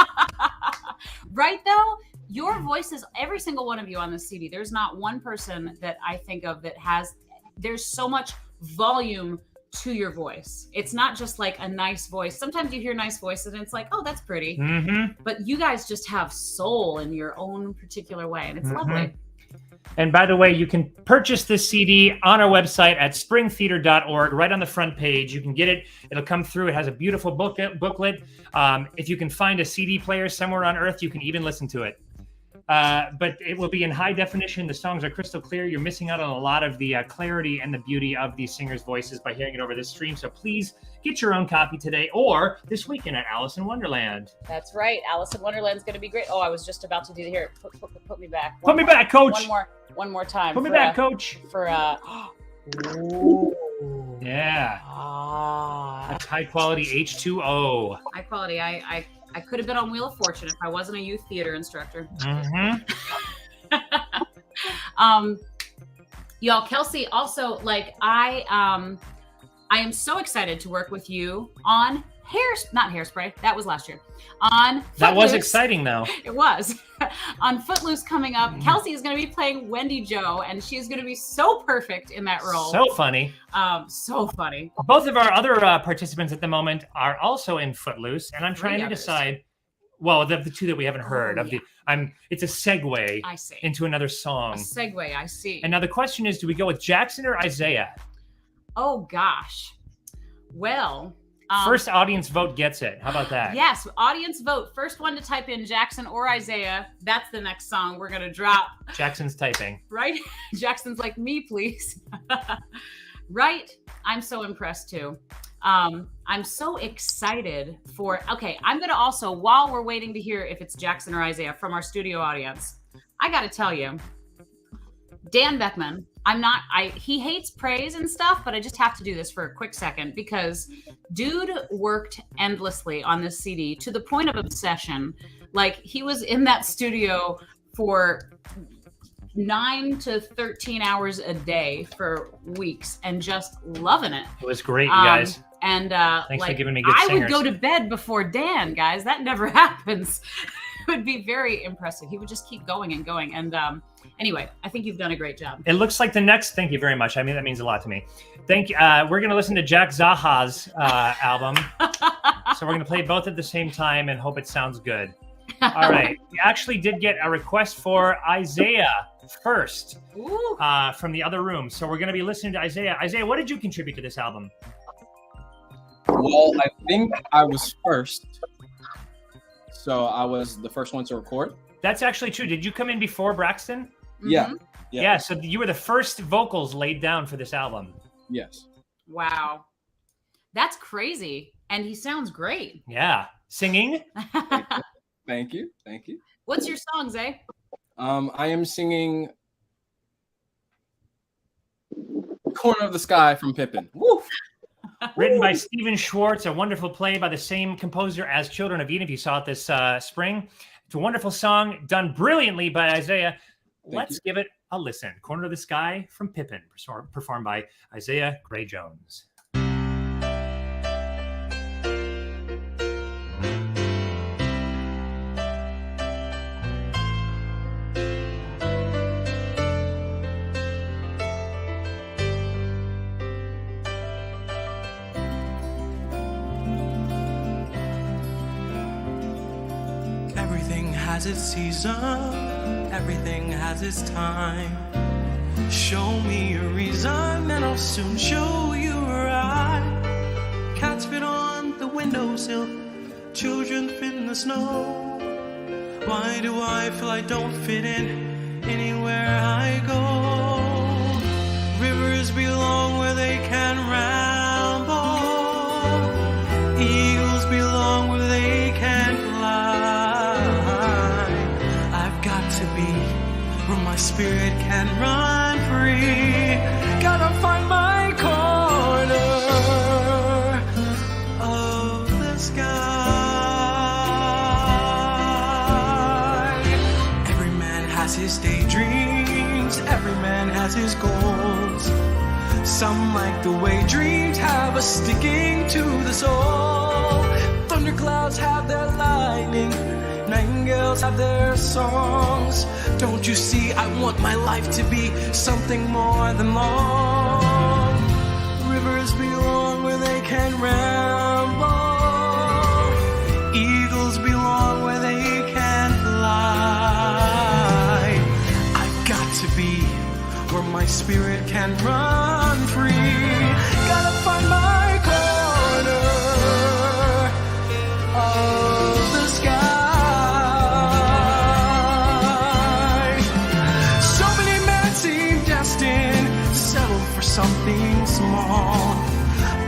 Right though, your voices, every single one of you on the CD, there's not one person that I think of that there's so much volume to your voice. It's not just like a nice voice. Sometimes you hear nice voices and it's like, oh, that's pretty. Mm-hmm. But you guys just have soul in your own particular way, and it's lovely. And by the way, you can purchase this CD on our website at springtheater.org, right on the front page. You can get it. It'll come through. It has a beautiful booklet. If you can find a CD player somewhere on earth, you can even listen to it. But it will be in high definition. The songs are crystal clear. You're missing out on a lot of the clarity and the beauty of these singers' voices by hearing it over this stream. So please get your own copy today or this weekend at Alice in Wonderland. That's right. Alice in Wonderland's going to be great. Oh, I was just about to do here. Put me back. Put me back, coach. One more time. Put me back, coach. Yeah. That's high quality H2O. High quality. I could have been on Wheel of Fortune if I wasn't a youth theater instructor. Mm-hmm. Y'all, Kelsey, also, like, I am so excited to work with you on not Hairspray. That was last year. On Footloose. That was exciting, though. It was. On Footloose coming up, Kelsey is going to be playing Wendy Jo, and she is going to be so perfect in that role. So funny. So funny. Both of our other participants at the moment are also in Footloose, and I'm trying to decide. Well, the two that we haven't heard it's a segue I see. into another song. A segue, I see. And now the question is, do we go with Jackson or Isaiah? Oh gosh. Well, first audience vote gets it. How about that? Yes, audience vote. First one to type in Jackson or Isaiah. That's the next song we're gonna drop. Jackson's typing. Right? Jackson's like, me, please. Right? I'm so impressed too. I'm so excited for, okay, I'm going to also, while we're waiting to hear if it's Jackson or Isaiah from our studio audience, I got to tell you, Dan Beckman, he hates praise and stuff, but I just have to do this for a quick second because dude worked endlessly on this CD to the point of obsession. Like, he was in that studio for 9 to 13 hours a day for weeks and just loving it. It was great, you guys. And thanks for giving me good I singers. would go to bed before Dan, guys. That never happens. It would be very impressive. He would just keep going and going. And anyway, I think you've done a great job. It looks like the next. Thank you very much. I mean, that means a lot to me. Thank you. We're going to listen to Jack Zaha's album. So we're going to play both at the same time and hope it sounds good. All right. We actually did get a request for Isaiah first from the other room. So we're going to be listening to Isaiah. Isaiah, what did you contribute to this album? Well, I think I was first. So I was the first one to record. That's actually true. Did you come in before Braxton? Yeah. Yeah, so you were the first vocals laid down for this album. Yes. Wow. That's crazy. And he sounds great. Yeah. Singing? Thank you. Thank you. What's your song, Zay? I am singing Corner of the Sky from Pippin. Woo! Written by Stephen Schwartz, a wonderful play by the same composer as Children of Eden, if you saw it this spring. It's a wonderful song done brilliantly by Isaiah. Let's give it a listen. Corner of the Sky from Pippin, performed by Isaiah Gray Jones. Everything has its season, everything has its time. Show me a reason, and I'll soon show you right. Cats fit on the windowsill, children fit in the snow. Why do I feel I don't fit in anywhere I go? Rivers belong where they can ramble. Eagles belong where they can fly. I've got to be where my spirit can run free. Gotta find my corner of the sky. Every man has his daydreams, every man has his goals. Some like the way dreams have us sticking to the soul. Thunderclouds have their lightning, nightingales have their songs. Don't you see, I want my life to be something more than long. Rivers belong where they can ramble. Eagles belong where they can fly. I've got to be where my spirit can run free. Gotta find my corner of the sky. So many men seem destined to settle for something small,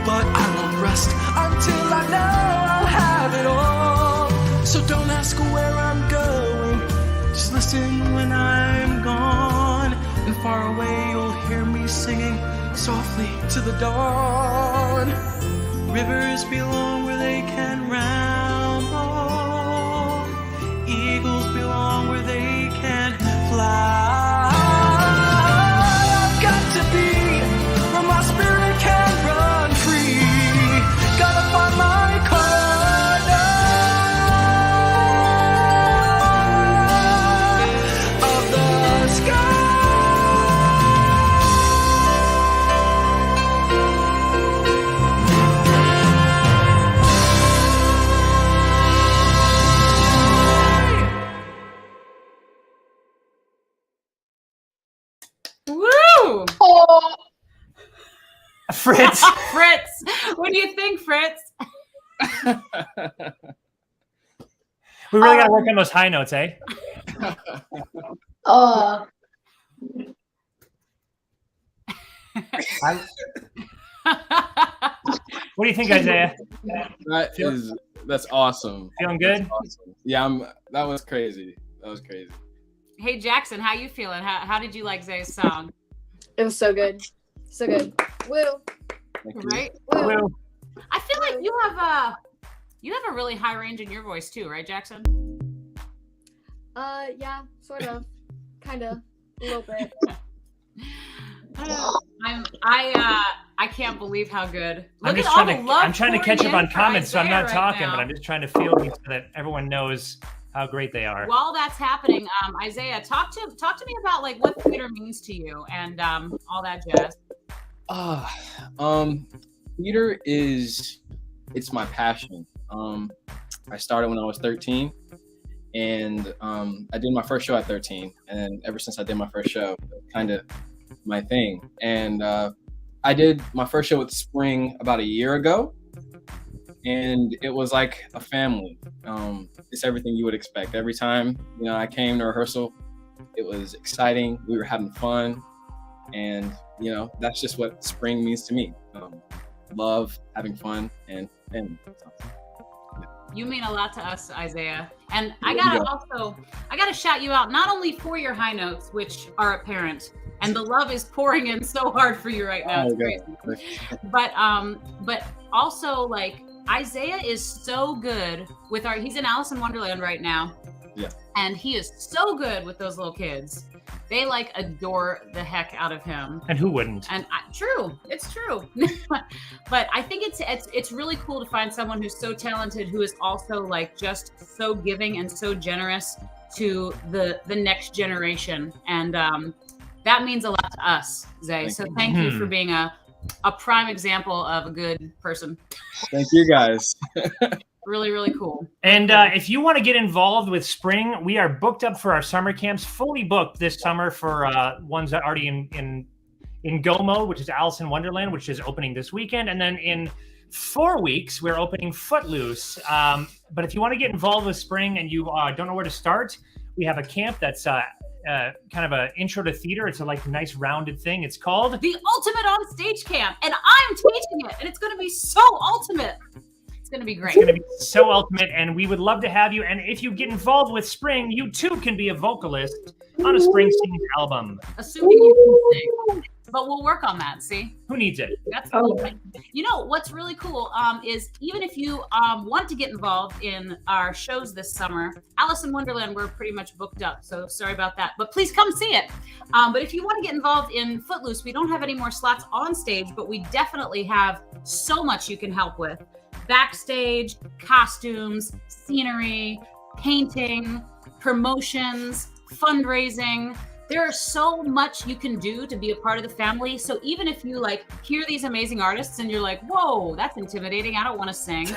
but I won't rest until I know I'll have it all. So don't ask where I'm going, just listen when I'm gone. And far away you'll hear me singing softly to the dawn. Rivers belong where they can ramble. Eagles belong where they can fly. I've got Fritz. Fritz, what do you think, Fritz? We really got to work on those high notes, eh? Uh, What do you think, Isaiah? That's awesome. Feeling good? That's awesome. Yeah, that was crazy. That was crazy. Hey, Jackson, how you feeling? How did you like Zay's song? It was so good. So good. Woo. Thank you. Right? Well, I feel like you have a really high range in your voice too, right, Jackson? Yeah, sort of. Kinda. A little bit. I can't believe how good. I'm Look just at all trying the to. love I'm trying to pouring catch up in on for comments, so I'm Isaiah not right talking, now. but I'm just trying to feel these so that everyone knows how great they are. While that's happening, Isaiah, talk to me about like what theater means to you and all that jazz. Theater it's my passion. I started when I was 13, and I did my first show at 13, and ever since I did my first show, kind of my thing. And I did my first show with Spring about a year ago, and it was like a family. It's everything you would expect. Every time I came to rehearsal, it was exciting. We were having fun, and that's just what Spring means to me. Love, having fun, and You mean a lot to us, Isaiah. And I gotta shout you out not only for your high notes, which are apparent, and the love is pouring in so hard for you right now. It's crazy. But also like Isaiah is so good with he's in Alice in Wonderland right now. Yeah. And he is so good with those little kids. They like adore the heck out of him. And who wouldn't? And true, it's true. But I think it's really cool to find someone who's so talented, who is also like just so giving and so generous to the next generation. And that means a lot to us, Zay. So thank you for being a prime example of a good person. Thank you, guys. Really, really cool. And if you want to get involved with Spring, we are booked up for our summer camps, fully booked this summer for ones that are already in go mode, which is Alice in Wonderland, which is opening this weekend. And then in 4 weeks, we're opening Footloose. But if you want to get involved with Spring and you don't know where to start, we have a camp that's kind of an intro to theater. It's a like nice rounded thing. It's called The Ultimate on Stage Camp. And I'm teaching it. And it's going to be so ultimate. Going to be great. It's going to be so ultimate, and we would love to have you. And if you get involved with Spring, you too can be a vocalist on a Springsteen album. Assuming you can sing. But we'll work on that, see? Who needs it? That's cool. You know, what's really cool is even if you want to get involved in our shows this summer, Alice in Wonderland, we're pretty much booked up, so sorry about that. But please come see it. But if you want to get involved in Footloose, we don't have any more slots on stage, but we definitely have so much you can help with. Backstage, costumes, scenery, painting, promotions, fundraising. There is so much you can do to be a part of the family. So even if you like hear these amazing artists and you're like, whoa, that's intimidating, I don't want to sing,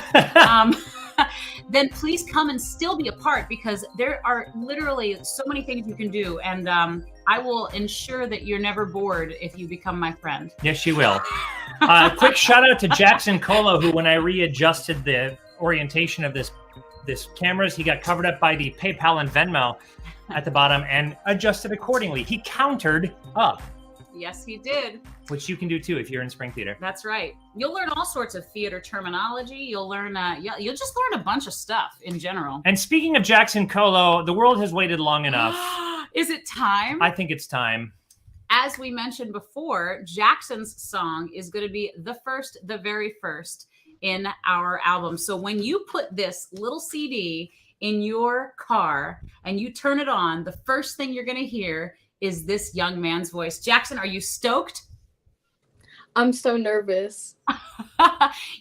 then please come and still be a part, because there are literally so many things you can do. And I will ensure that you're never bored if you become my friend. Yes, you will. Quick shout out to Jackson Colo, who when I readjusted the orientation of this cameras, he got covered up by the PayPal and Venmo at the bottom and adjusted accordingly. He countered up. Yes, he did. Which you can do too if you're in Spring Theater. That's right. You'll learn all sorts of theater terminology. You'll learn, you'll just learn a bunch of stuff in general. And speaking of Jackson Colo, the world has waited long enough. Is it time? I think it's time. As we mentioned before, Jackson's song is going to be the very first in our album. So when you put this little CD in your car and you turn it on, the first thing you're going to hear is this young man's voice. Jackson, are you stoked? I'm so nervous.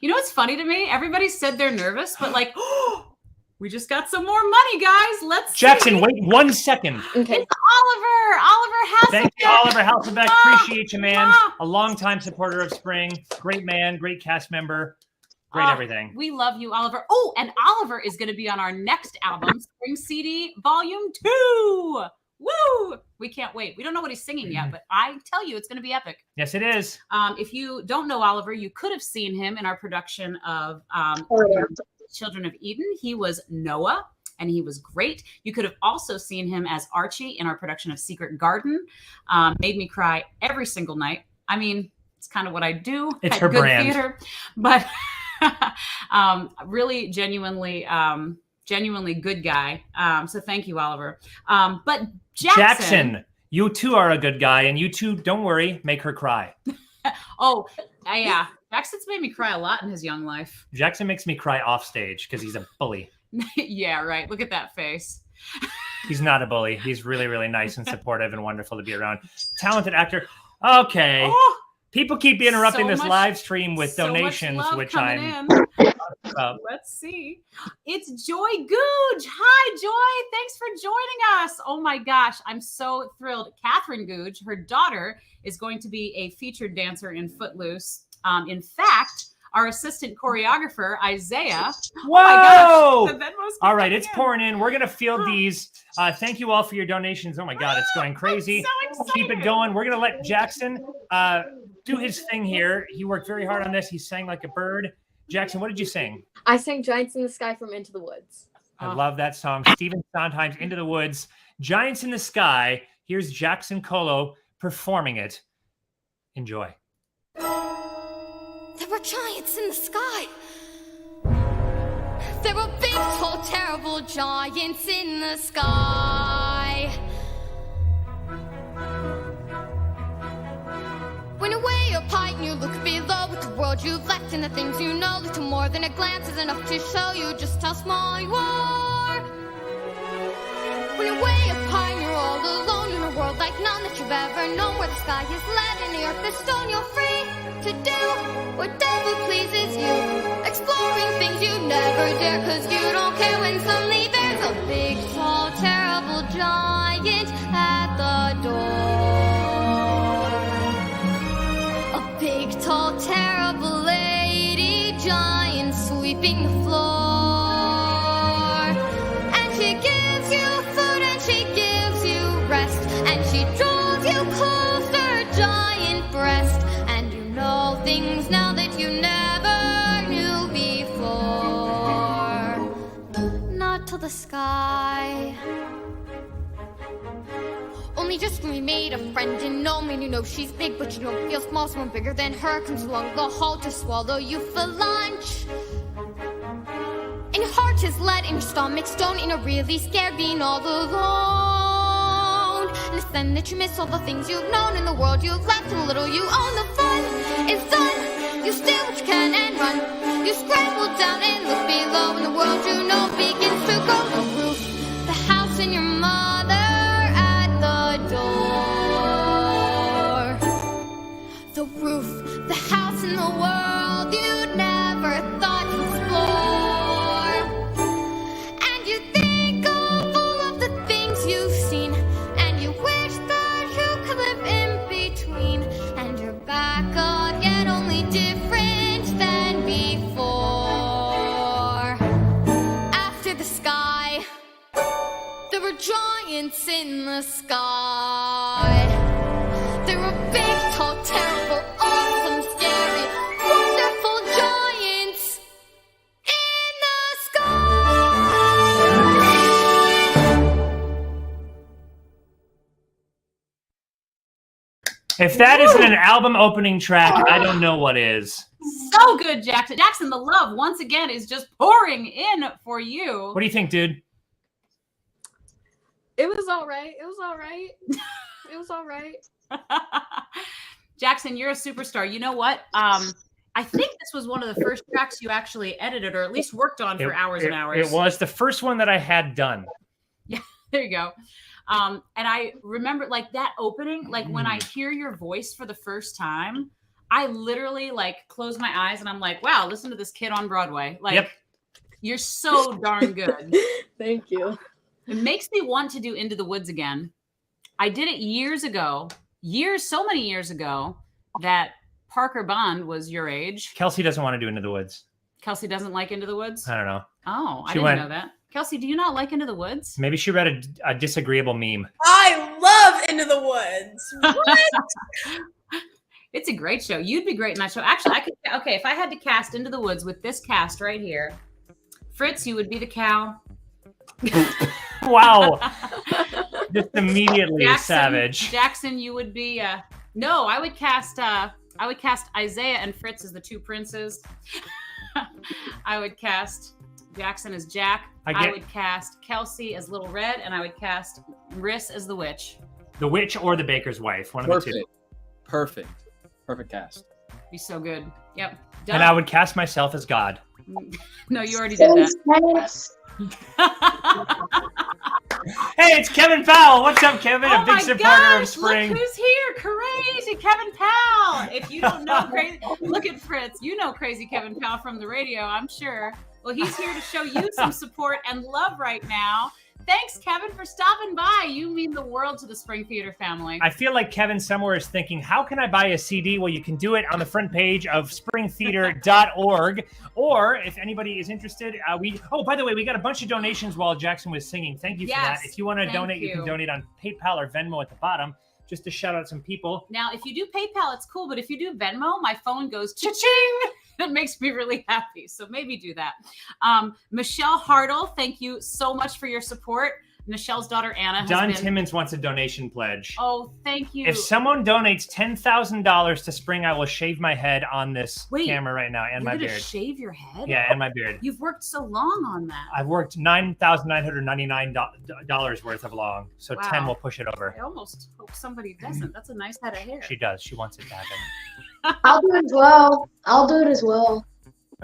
You know what's funny to me? Everybody said they're nervous, but like, oh, we just got some more money, guys. Let's Jackson, see. wait 1 second. Okay. It's Oliver Hasselbeck. Thank you, Oliver Hasselbeck. Appreciate you, man. A longtime supporter of Spring. Great man, great cast member. Great everything. We love you, Oliver. Oh, and Oliver is going to be on our next album, Spring CD Volume 2. Woo! We can't wait. We don't know what he's singing yet, but I tell you, it's going to be epic. Yes, it is. If you don't know Oliver, you could have seen him in our production of Children of Eden. He was Noah, and he was great. You could have also seen him as Archie in our production of Secret Garden. Made me cry every single night. I mean, it's kind of what I do. It's at her Good brand. Theater, but really, genuinely good guy. So thank you, Oliver. But Jackson, you too are a good guy, and you too, don't worry, make her cry. Oh, yeah. Jackson's made me cry a lot in his young life. Jackson makes me cry off stage because he's a bully. Yeah, right. Look at that face. He's not a bully. He's really, really nice and supportive and wonderful to be around. Talented actor. Okay. Oh, People keep interrupting so this much- live stream with so much donations, love which coming I'm. in. Let's see. It's Joy Googe. Hi, Joy. Thanks for joining us. Oh my gosh, I'm so thrilled. Catherine Googe, her daughter, is going to be a featured dancer in Footloose. In fact, our assistant choreographer, Isaiah. Whoa! Oh my gosh, the Venmo's All right, coming it's in. pouring in. We're going to field these. Thank you all for your donations. Oh my God, it's going crazy. I'm so Keep it excited. going. We're going to let Jackson do his thing here. He worked very hard on this. He sang like a bird. Jackson, what did you sing? I sang Giants in the Sky from Into the Woods. I love that song. Stephen Sondheim's Into the Woods. Giants in the Sky. Here's Jackson Colo performing it. Enjoy. There were giants in the sky. There were big, tall, terrible giants in the sky. When you're way up high and you look below at the world you've left and the things you know, little more than a glance is enough to show you just how small you are. When you're way up high and you're all alone in a world like none that you've ever known, where the sky is lead and the earth is stone, you're free to do whatever pleases you, exploring things you never dare, cause you don't care when suddenly there's a big, tall, terrible giant at the door. A big, tall, terrible lady giant sweeping the floor. And she gives you food and she gives you rest, and she draws you closer, giant breast. And you know things now that you never knew before. Not to the sky. Only just when we made a friend and no man, you know she's big, but you don't feel small. Someone bigger than her comes along the hall to swallow you for lunch. And your heart is lead and your stomach's stone, and you're really scared being all alone. And it's then that you miss all the things you've known in the world you've left, and the little you own. The fun is done. You steal what you can and run. You scramble down and look below, and the world you know begins to grow. The roof, the house, and your mother at the door. The roof, the house, and the world you never thought to explore. And you think of all of the things you've seen, and you wish that you could live in between. And you're back again, only different than before. After the sky, there were giants in the sky. There were big, tall, terrible, awesome, scary, wonderful giants in the sky. If that isn't an album opening track, I don't know what is. So good, Jackson. Jackson, the love once again is just pouring in for you. What do you think, dude? It was all right. It was all right. It was all right. Jackson, you're a superstar. You know what? I think this was one of the first tracks you actually edited or at least worked on for hours and hours. It was the first one that I had done. Yeah, there you go. And I remember like that opening, like when I hear your voice for the first time, I literally like close my eyes and I'm like, wow, listen to this kid on Broadway. Like, Yep. You're so darn good. Thank you. It makes me want to do Into the Woods again. I did it years ago, so many years ago, that Parker Bond was your age. Kelsey doesn't want to do Into the Woods. Kelsey doesn't like Into the Woods? I don't know. Oh, I She didn't went- know that. Kelsey, do you not like Into the Woods? Maybe she read a disagreeable meme. I love Into the Woods. What? It's a great show. You'd be great in that show. Actually, I could. Okay, if I had to cast Into the Woods with this cast right here, Fritz, you would be the cow. Wow. Just immediately savage. Jackson, you would be. No, I would cast. Isaiah and Fritz as the two princes. I would cast Jackson as Jack. I would cast Kelsey as Little Red, and I would cast Riss as the witch. The witch or the baker's wife, one of the two. Perfect cast. Be so good. Yep. Done. And I would cast myself as God. No, you already did that. Hey, it's Kevin Powell. What's up, Kevin? Oh A big supporter of Spring. Look who's here. Crazy Kevin Powell. If you don't know crazy, look at Fritz. You know crazy Kevin Powell from the radio, I'm sure. Well, he's here to show you some support and love right now. Thanks, Kevin, for stopping by. You mean the world to the Spring Theater family. I feel like Kevin somewhere is thinking, how can I buy a CD? Well, you can do it on the front page of springtheater.org. Or if anybody is interested, by the way, we got a bunch of donations while Jackson was singing. Thank you for that. If you want to donate, you can donate on PayPal or Venmo at the bottom. Just to shout out some people. Now, if you do PayPal, it's cool. But if you do Venmo, my phone goes cha-ching. That makes me really happy. So maybe do that. Michelle Hartle, thank you so much for your support. Michelle's daughter, Anna, has Don been... Timmons wants a donation pledge. Oh, thank you. If someone donates $10,000 to Spring, I will shave my head on this camera right now and my beard. Shave your head? Yeah, and my beard. You've worked so long on that. I've worked $9,999 worth of long, so 10 will push it over. I almost hope somebody doesn't. That's a nice head of hair. She does. She wants it to happen. I'll do it as well.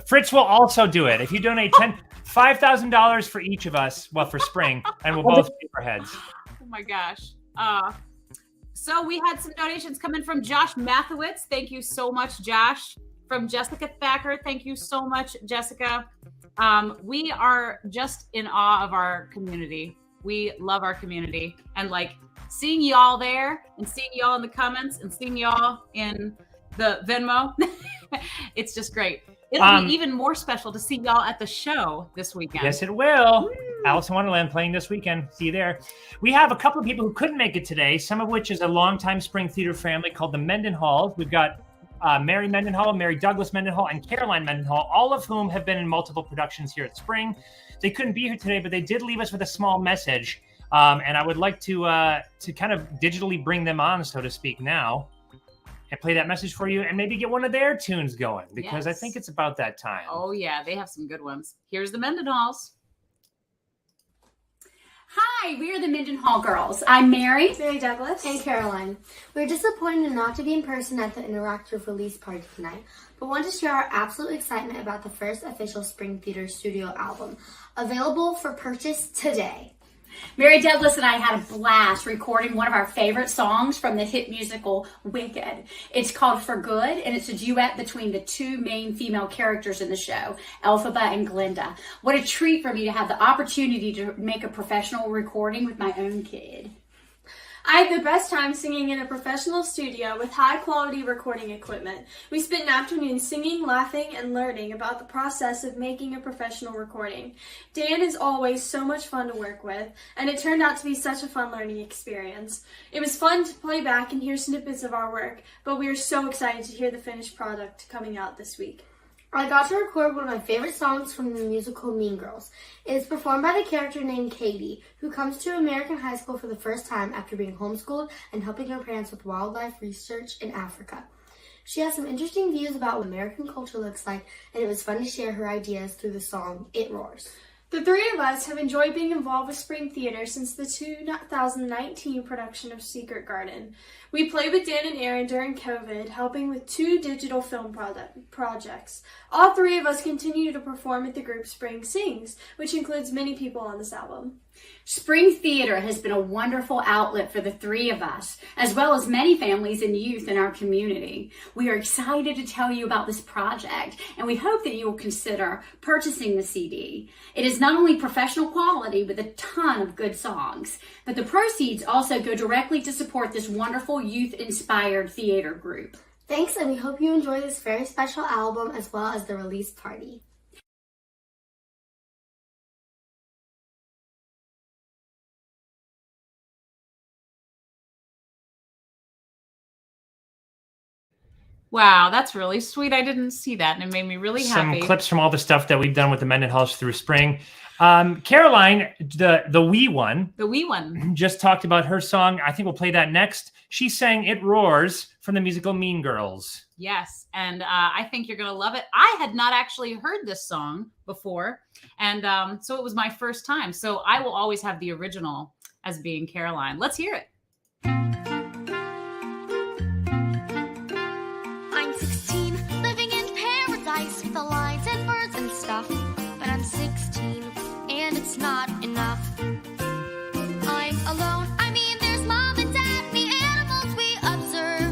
Fritz will also do it. If you donate $5,000 for each of us, well, for Spring, and we'll both shave our heads. Oh my gosh. So we had some donations coming from Josh Mathowitz. Thank you so much, Josh. From Jessica Thacker. Thank you so much, Jessica. We are just in awe of our community. We love our community. And like seeing y'all there and seeing y'all in the comments and seeing y'all in the Venmo, it's just great. It'll be even more special to see y'all at the show this weekend. Yes, it will. Alice in Wonderland playing this weekend. See you there. We have a couple of people who couldn't make it today, some of which is a longtime Spring Theater family called the Mendenhalls. We've got Mary Mendenhall, Mary Douglas Mendenhall, and Caroline Mendenhall, all of whom have been in multiple productions here at Spring. They couldn't be here today, but they did leave us with a small message. And I would like to kind of digitally bring them on, so to speak, now. And play that message for you and maybe get one of their tunes going because I think it's about that time. Oh, yeah. They have some good ones. Here's the Mendenhalls. Hi, we are the Mendenhall girls. I'm Mary Douglas, and Caroline. We're disappointed not to be in person at the Interactive release party tonight, but want to share our absolute excitement about the first official Spring Theater studio album, available for purchase today. Mary Douglas and I had a blast recording one of our favorite songs from the hit musical Wicked. It's called For Good, and it's a duet between the two main female characters in the show, Elphaba and Glinda. What a treat for me to have the opportunity to make a professional recording with my own kid. I had the best time singing in a professional studio with high-quality recording equipment. We spent an afternoon singing, laughing, and learning about the process of making a professional recording. Dan is always so much fun to work with, and it turned out to be such a fun learning experience. It was fun to play back and hear snippets of our work, but we are so excited to hear the finished product coming out this week. I got to record one of my favorite songs from the musical Mean Girls. It is performed by the character named Katie, who comes to American high school for the first time after being homeschooled and helping her parents with wildlife research in Africa. She has some interesting views about what American culture looks like, and it was fun to share her ideas through the song It Roars. The three of us have enjoyed being involved with Spring Theater since the 2019 production of Secret Garden. We played with Dan and Aaron during COVID, helping with 2 digital film projects. All 3 of us continue to perform at the group Spring Sings, which includes many people on this album. Spring Theater has been a wonderful outlet for the 3 of us, as well as many families and youth in our community. We are excited to tell you about this project, and we hope that you will consider purchasing the CD. It is not only professional quality with a ton of good songs, but the proceeds also go directly to support this wonderful youth-inspired theater group. Thanks, and we hope you enjoy this very special album as well as the release party. Wow, that's really sweet. I didn't see that, and it made me really Some happy. clips from all the stuff that we've done with the Mendenhall through spring. Caroline, the wee one, just talked about her song. I think we'll play that next. She sang "It Roars" from the musical Mean Girls. Yes, and I think you're gonna love it. I had not actually heard this song before, and so it was my first time. So I will always have the original as being Caroline. Let's hear it. I'm 16, living in paradise with the lions and birds and stuff. But I'm 16, and it's not enough. I'm alone. I mean, there's mom and dad, the animals we observe.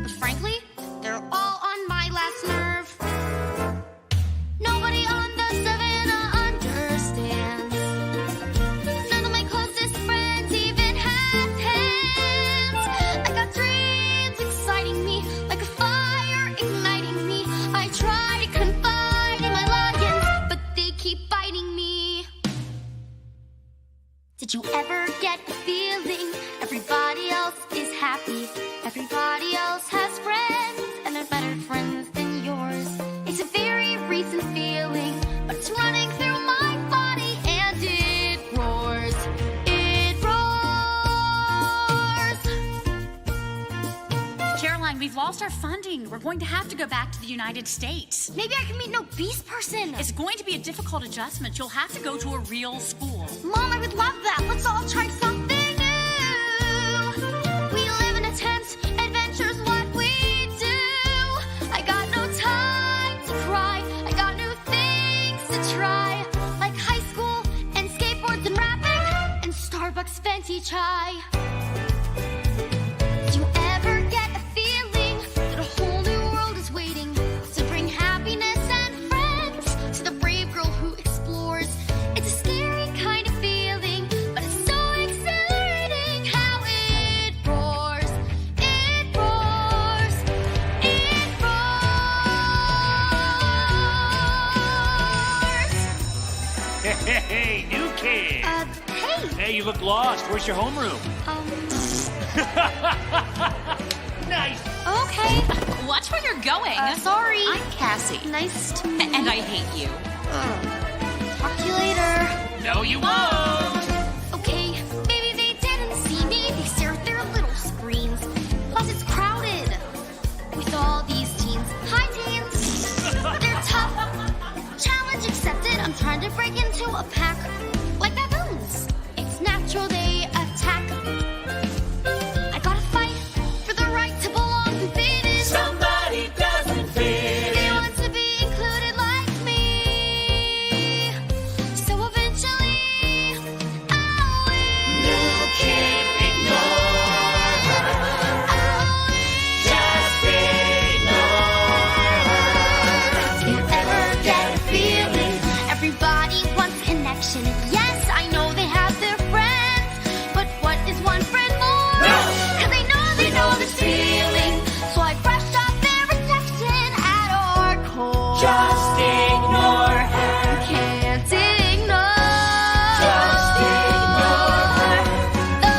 But frankly, they're all on my last nerve. Nobody on the savannah understands. None of my closest friends even have hands. I got dreams exciting me, like a fire igniting me. I try to confide in my lions, but they keep biting me. Did you ever get the feeling everybody else is happy? Everybody else has friends, and they're better friends than yours. It's a very recent feeling, but it's running through my body, and it roars. It roars. Caroline, we've lost our funding. We're going to have to go back to the United States. Maybe I can meet no beast person. It's going to be a difficult adjustment. You'll have to go to a real school. Mom, I would love that. Let's all try something new. We live in a tent. Adventure's what we do. I got no time to cry. I got new things to try. Like high school and skateboards and rapping and Starbucks venti chai. Do you ever get a feeling that a whole new world is waiting to bring happiness and friends to the brave girl who explores? It's a scary kind of feeling, but it's so exhilarating how it roars. It roars. It roars. Hey, new kid. Hey. Hey, you look lost. Where's your homeroom? Nice. Okay. Watch where you're going. Sorry. I'm Cassie. Nice to meet you. And I hate you. Talk to you later. No, you won't. Okay, maybe they didn't see me. They stare at their little screens. Plus, it's crowded with all these teens. Hi, teens. They're tough. Challenge accepted. I'm trying to break into a pack. Like baboons. It's natural they attack. I gotta fight for the right to belong and fit in. Somebody doesn't fit They in. want to be included like me. So eventually, I'll win. You can't ignore her. Just ignore her. Do you ever get a feeling everybody wants connection? Yes, I know they have their friends, but what is one friend for? Cause they know this feeling. So I brushed off their rejection at our core. Just ignore her. You can't ignore. Just ignore her. The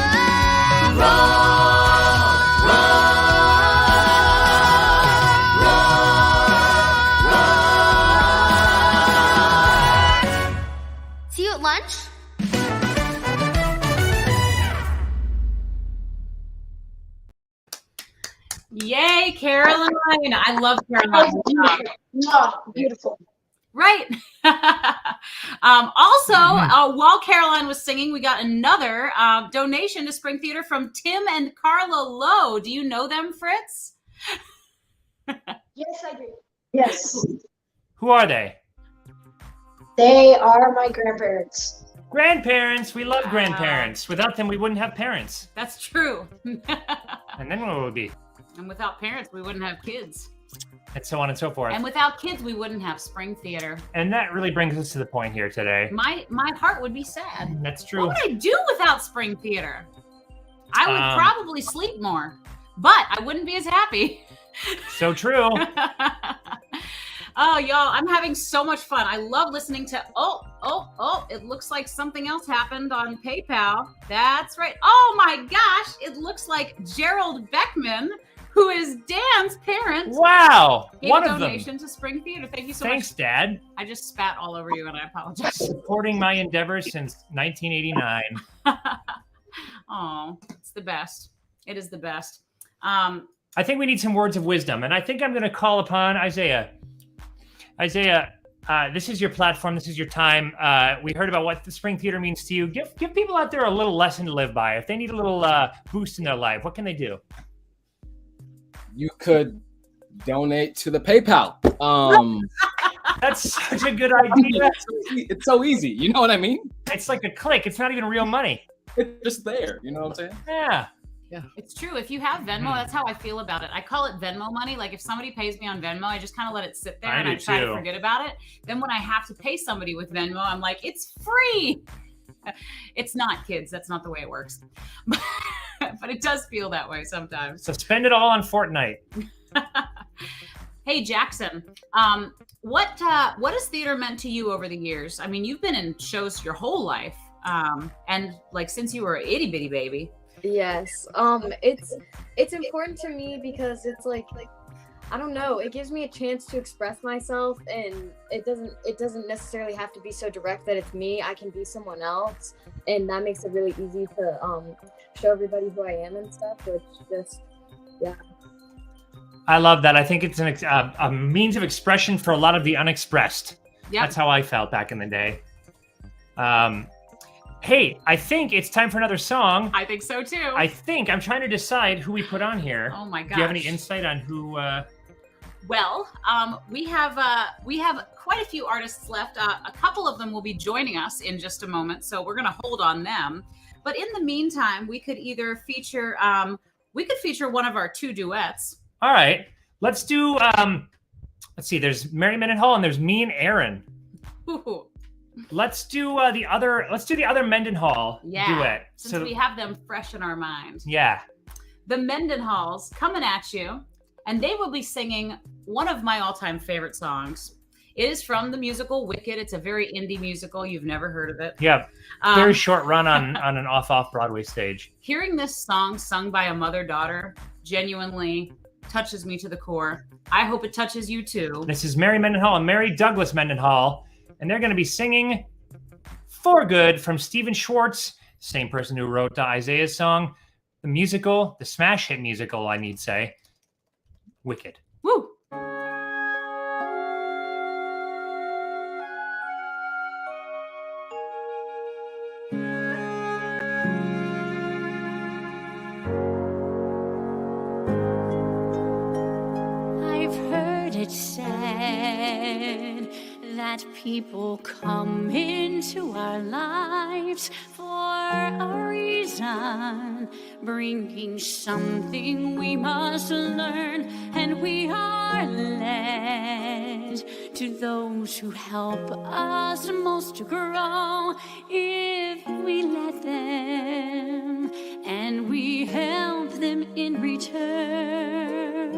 See you at lunch? Yay, Caroline. I love Caroline. Beautiful. Right. Also, while Caroline was singing, we got another donation to Spring Theater from Tim and Carla Lowe. Do you know them, Fritz? Yes, I do. Yes. Who are they? They are my grandparents. Grandparents. We love grandparents. Without them, we wouldn't have parents. That's true. And then what would it be? And without parents, we wouldn't have kids. And so on and so forth. And without kids, we wouldn't have Spring Theater. And that really brings us to the point here today. My heart would be sad. That's true. What would I do without Spring Theater? I would Um, probably sleep more, but I wouldn't be as happy. So true. Oh, y'all, I'm having so much fun. I love listening to, it looks like something else happened on PayPal. That's right. Oh my gosh, it looks like Gerald Beckman who is Dan's parents. Wow. Gave One a of them. donation to Spring Theater. Thank you so Thanks, much. Dad. I just spat all over you and I apologize. Supporting my endeavors since 1989. Oh, it's the best. It is the best. I think we need some words of wisdom, and I think I'm going to call upon Isaiah. Isaiah, this is your platform. This is your time. We heard about what the Spring Theater means to you. Give people out there a little lesson to live by. If they need a little boost in their life, what can they do? You could donate to the PayPal. That's such a good idea. It's so easy. You know what I mean? It's like a click. It's not even real money. It's just there. You know what I'm saying? Yeah. It's true. If you have Venmo, that's how I feel about it. I call it Venmo money. Like if somebody pays me on Venmo, I just kind of let it sit there and I try to forget about it. Then when I have to pay somebody with Venmo, I'm like, it's free. It's not, kids. That's not the way it works. But it does feel that way sometimes. So spend it all on Fortnite. Hey, Jackson, what has theater meant to you over the years? I mean, you've been in shows your whole life, and like since you were an itty bitty baby. Yes. It's important to me because it's like I don't know, it gives me a chance to express myself, and it doesn't necessarily have to be so direct that it's me. I can be someone else, and that makes it really easy to show everybody who I am and stuff, which just yeah. I love that. I think it's a means of expression for a lot of the unexpressed. Yeah. That's how I felt back in the day. Hey, I think it's time for another song. I think so too. I'm trying to decide who we put on here. Oh my gosh. Do you have any insight on who? Well, we have quite a few artists left. A couple of them will be joining us in just a moment, so we're going to hold on them. But in the meantime, we could either feature one of our two duets. All right, let's do. Let's see. There's Mary Mendenhall and there's me and Aaron. Ooh. Let's do the other. Let's do the other Mendenhall duet. Since we have them fresh in our mind. Yeah. The Mendenhalls coming at you, and they will be singing one of my all-time favorite songs. It is from the musical Wicked. It's a very indie musical. You've never heard of it. Yeah. Very short run on an off Broadway stage. Hearing this song sung by a mother-daughter genuinely touches me to the core. I hope it touches you too. This is Mary Mendenhall and Mary Douglas Mendenhall, and they're going to be singing For Good from Stephen Schwartz, same person who wrote Isaiah's song, the musical, the smash hit musical, I need say, Wicked. Woo! I've heard it said that people come into our lives for a reason, bringing something we must learn, and we are led to those who help us most to grow if we let them, and we help them in return.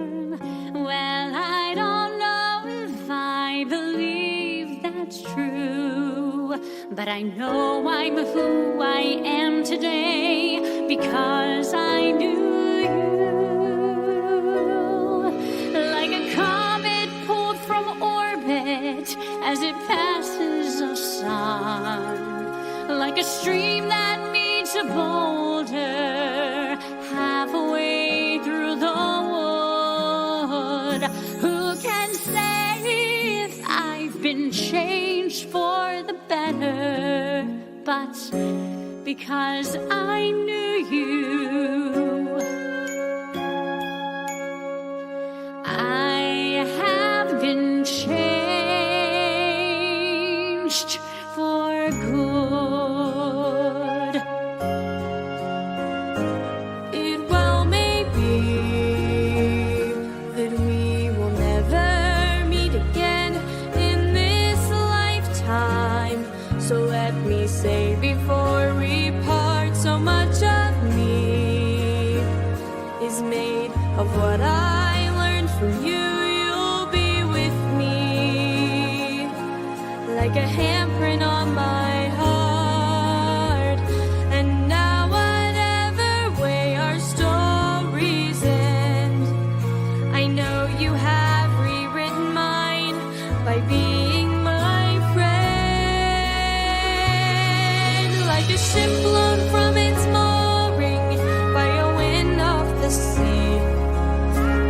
Well, I don't know if I believe that's true, but I know I'm who I am today because I knew you. Like a comet pulled from orbit as it passes a sun, like a stream that meets a boulder halfway through the wood. Who can say if I've been changed for the better? But because I knew you, I have been changed for good. It well may be that we will never meet again in this lifetime. So let me say before we part, so much of me is made of what I learned from you. You'll be with me like a handprint on my heart. And now whatever way our stories end, by being my friend. Like a ship blown from its mooring by a wind off the sea.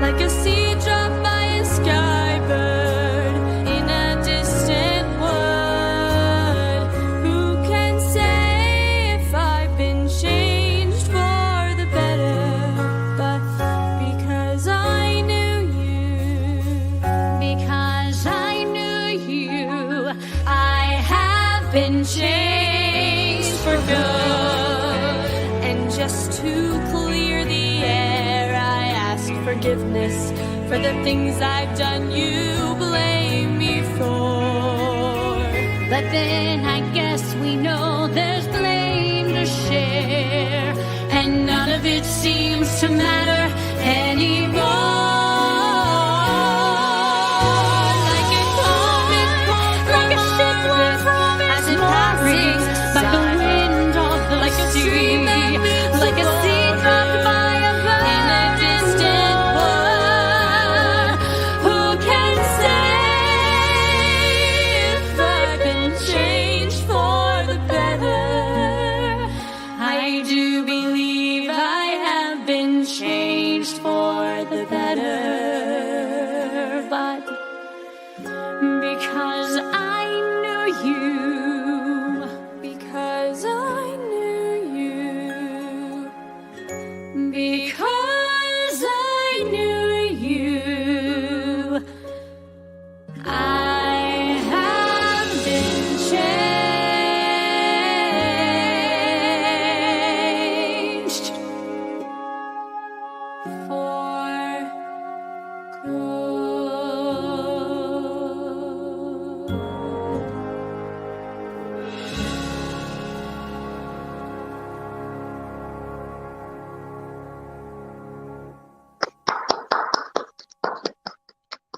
Like a sea dropped by a sky bird in a distant wood. Who can say if I've been changed for the better? But because I knew you, I have been changed for good. And just to clear the air, I ask forgiveness for the things I've done you blame me for. But then I guess we know there's blame to share, and none of it seems to matter anymore. Because I knew you, because I knew you, because I knew you, I have been changed for good.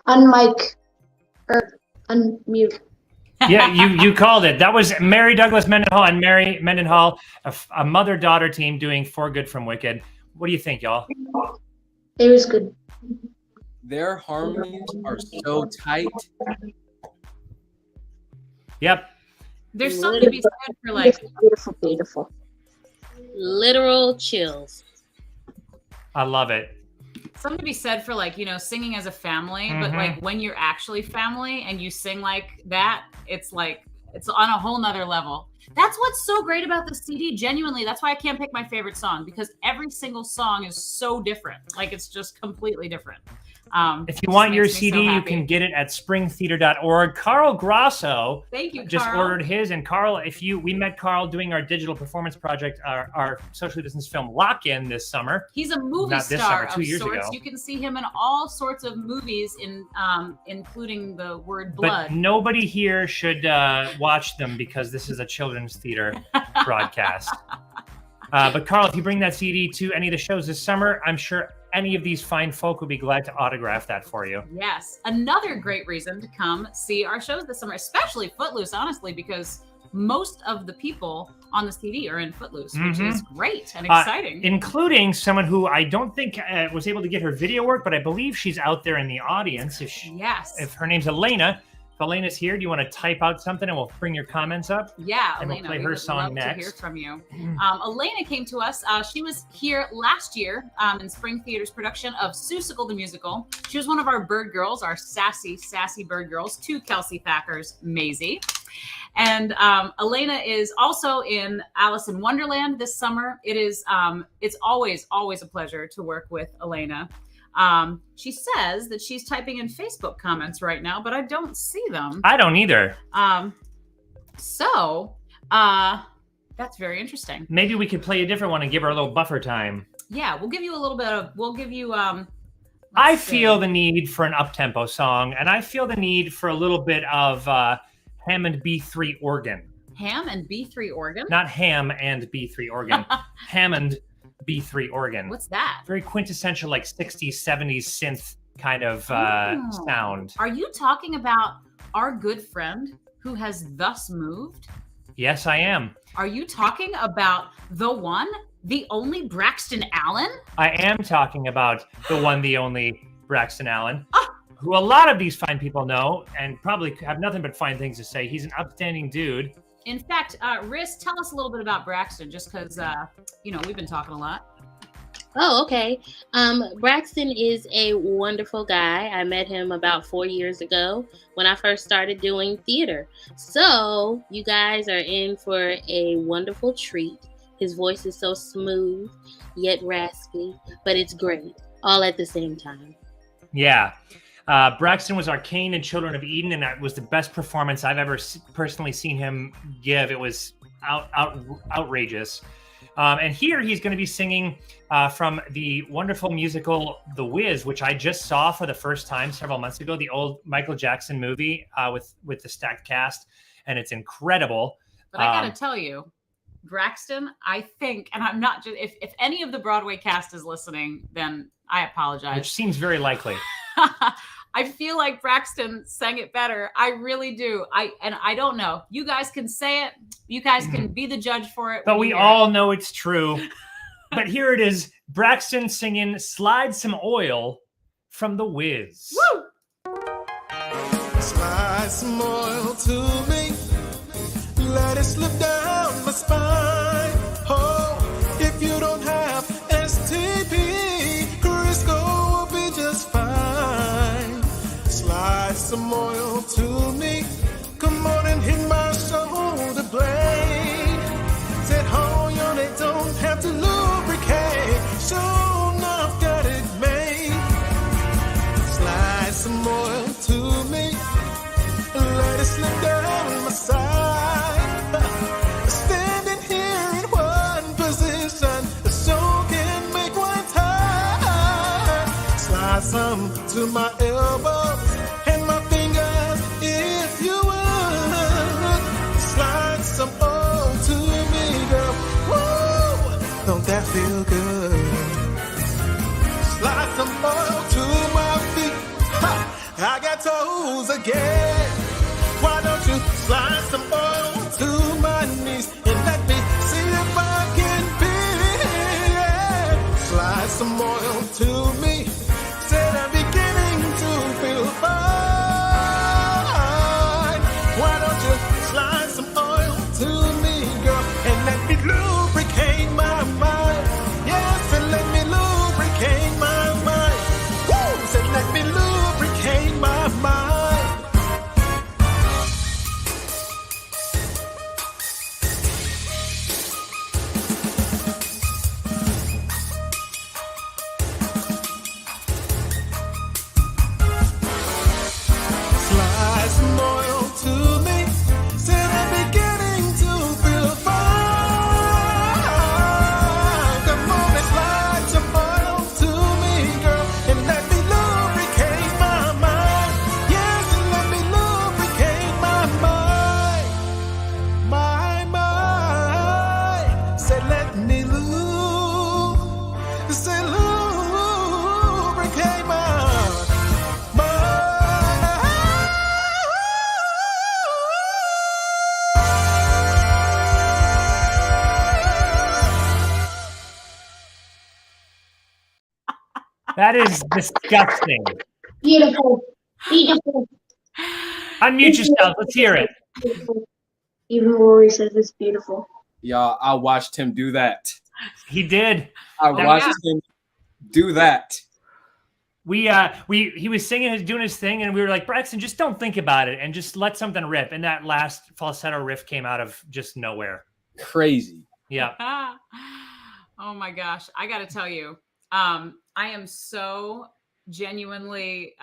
Unmic or unmute. Yeah, you called it. That was Mary Douglas Mendenhall and Mary Mendenhall, a mother-daughter team doing For Good from Wicked. What do you think, y'all? It was good. Their harmonies are so tight. There's something to be said for like beautiful, beautiful. Literal chills. I love it. Something to be said for like, singing as a family, but like when you're actually family and you sing like that, it's like, it's on a whole nother level. That's what's so great about the CD. Genuinely, that's why I can't pick my favorite song, because every single song is so different. Like it's just completely different. If you want your makes me so CD, you happy. can get it at springtheater.org. Carl Grasso Thank you, just Carl. ordered his. And Carl, we met Carl doing our digital performance project, our socially distanced film Lock-In this summer. He's a movie Not this star summer, 2 of years sorts. ago. You can see him in all sorts of movies, including the word blood. But nobody here should watch them because this is a children's theater broadcast. But Carl, if you bring that CD to any of the shows this summer, I'm sure any of these fine folk would be glad to autograph that for you. Yes, another great reason to come see our shows this summer, especially Footloose, honestly, because most of the people on the CD are in Footloose, which is great and exciting. Including someone who I don't think was able to get her video work, but I believe she's out there in the audience. If her name's Elena. If Elena's here, do you want to type out something and we'll bring your comments up? Yeah, and Elena, we'll play we her would song love next. to hear from you. Elena came to us. She was here last year in Spring Theater's production of Seussical the Musical. She was one of our bird girls, our sassy bird girls, to Kelsey Thacker's Maisie. And Elena is also in Alice in Wonderland this summer. It's always a pleasure to work with Elena. She says that she's typing in Facebook comments right now, but I don't see them. I don't either. So that's very interesting. Maybe we could play a different one and give her a little buffer time. Yeah, we'll give you a little bit of, I feel the need for an up-tempo song, and I feel the need for a little bit of Hammond B3 organ. Ham and B3 organ? Not ham and B3 organ. Hammond B3 organ. What's that? Very quintessential, like 60s, 70s synth kind of sound. Are you talking about our good friend who has thus moved? Yes, I am. Are you talking about the one, the only Braxton Allen? I am talking about the one, the only Braxton Allen. who a lot of these fine people know and probably have nothing but fine things to say. He's an upstanding dude. In fact, Riz, tell us a little bit about Braxton, just because, we've been talking a lot. Oh, okay. Braxton is a wonderful guy. I met him about 4 years ago when I first started doing theater. So you guys are in for a wonderful treat. His voice is so smooth, yet raspy, but it's great, all at the same time. Yeah. Braxton was Arcane in Children of Eden, and that was the best performance I've ever personally seen him give. It was outrageous. And here he's going to be singing from the wonderful musical The Wiz, which I just saw for the first time several months ago, the old Michael Jackson movie with the stacked cast, and it's incredible. But I got to tell you, Braxton, I think, and I'm not just, if any of the Broadway cast is listening, then I apologize. Which seems very likely. I feel like Braxton sang it better. I really do. I don't know. You guys can say it. You guys can be the judge for it. But we all know it's true. But here it is. Braxton singing Slide Some Oil from The Wiz. Woo! Slide some oil to me. Let it slip down my spine. Oh, if you don't have STP, Crisco will be just fine. Slide some oil to me. Come on and hit my shoulder blade. Said, hold on, it don't have to lubricate. Sure enough, got it made. Slide some oil to me. Let it slip down my side. Standing here in one position, so can make one time. Slide some to my elbows and my fingers, if you would. Slide some oil to me, girl. Woo! Don't that feel good? Slide some oil to my feet. Ha! I got toes again. Why don't you slide some oil to my knees and let me see if I can be? Slide some oil to me. Said I'm beginning to feel fine. Why don't you slide some oil to me, girl, and let me lubricate my mind? Yes, and let me lubricate my mind. Woo! Said let me lubricate my mind. Slide some oil to me. Said I'm beginning to feel fine. Come on and slide some oil to me, girl, and let me lubricate my mind. Yes, and let me lubricate my mind. My mind. Said let me lubricate my mind. That is disgusting. Beautiful. Beautiful. Unmute yourself. Let's hear it. Even Rory says it's beautiful. Y'all, I watched him do that. He did. I watched him do that. He was singing, doing his thing, and we were like, Braxton, just don't think about it and just let something rip. And that last falsetto riff came out of just nowhere. Crazy. Yeah. Oh my gosh. I got to tell you, I am so genuinely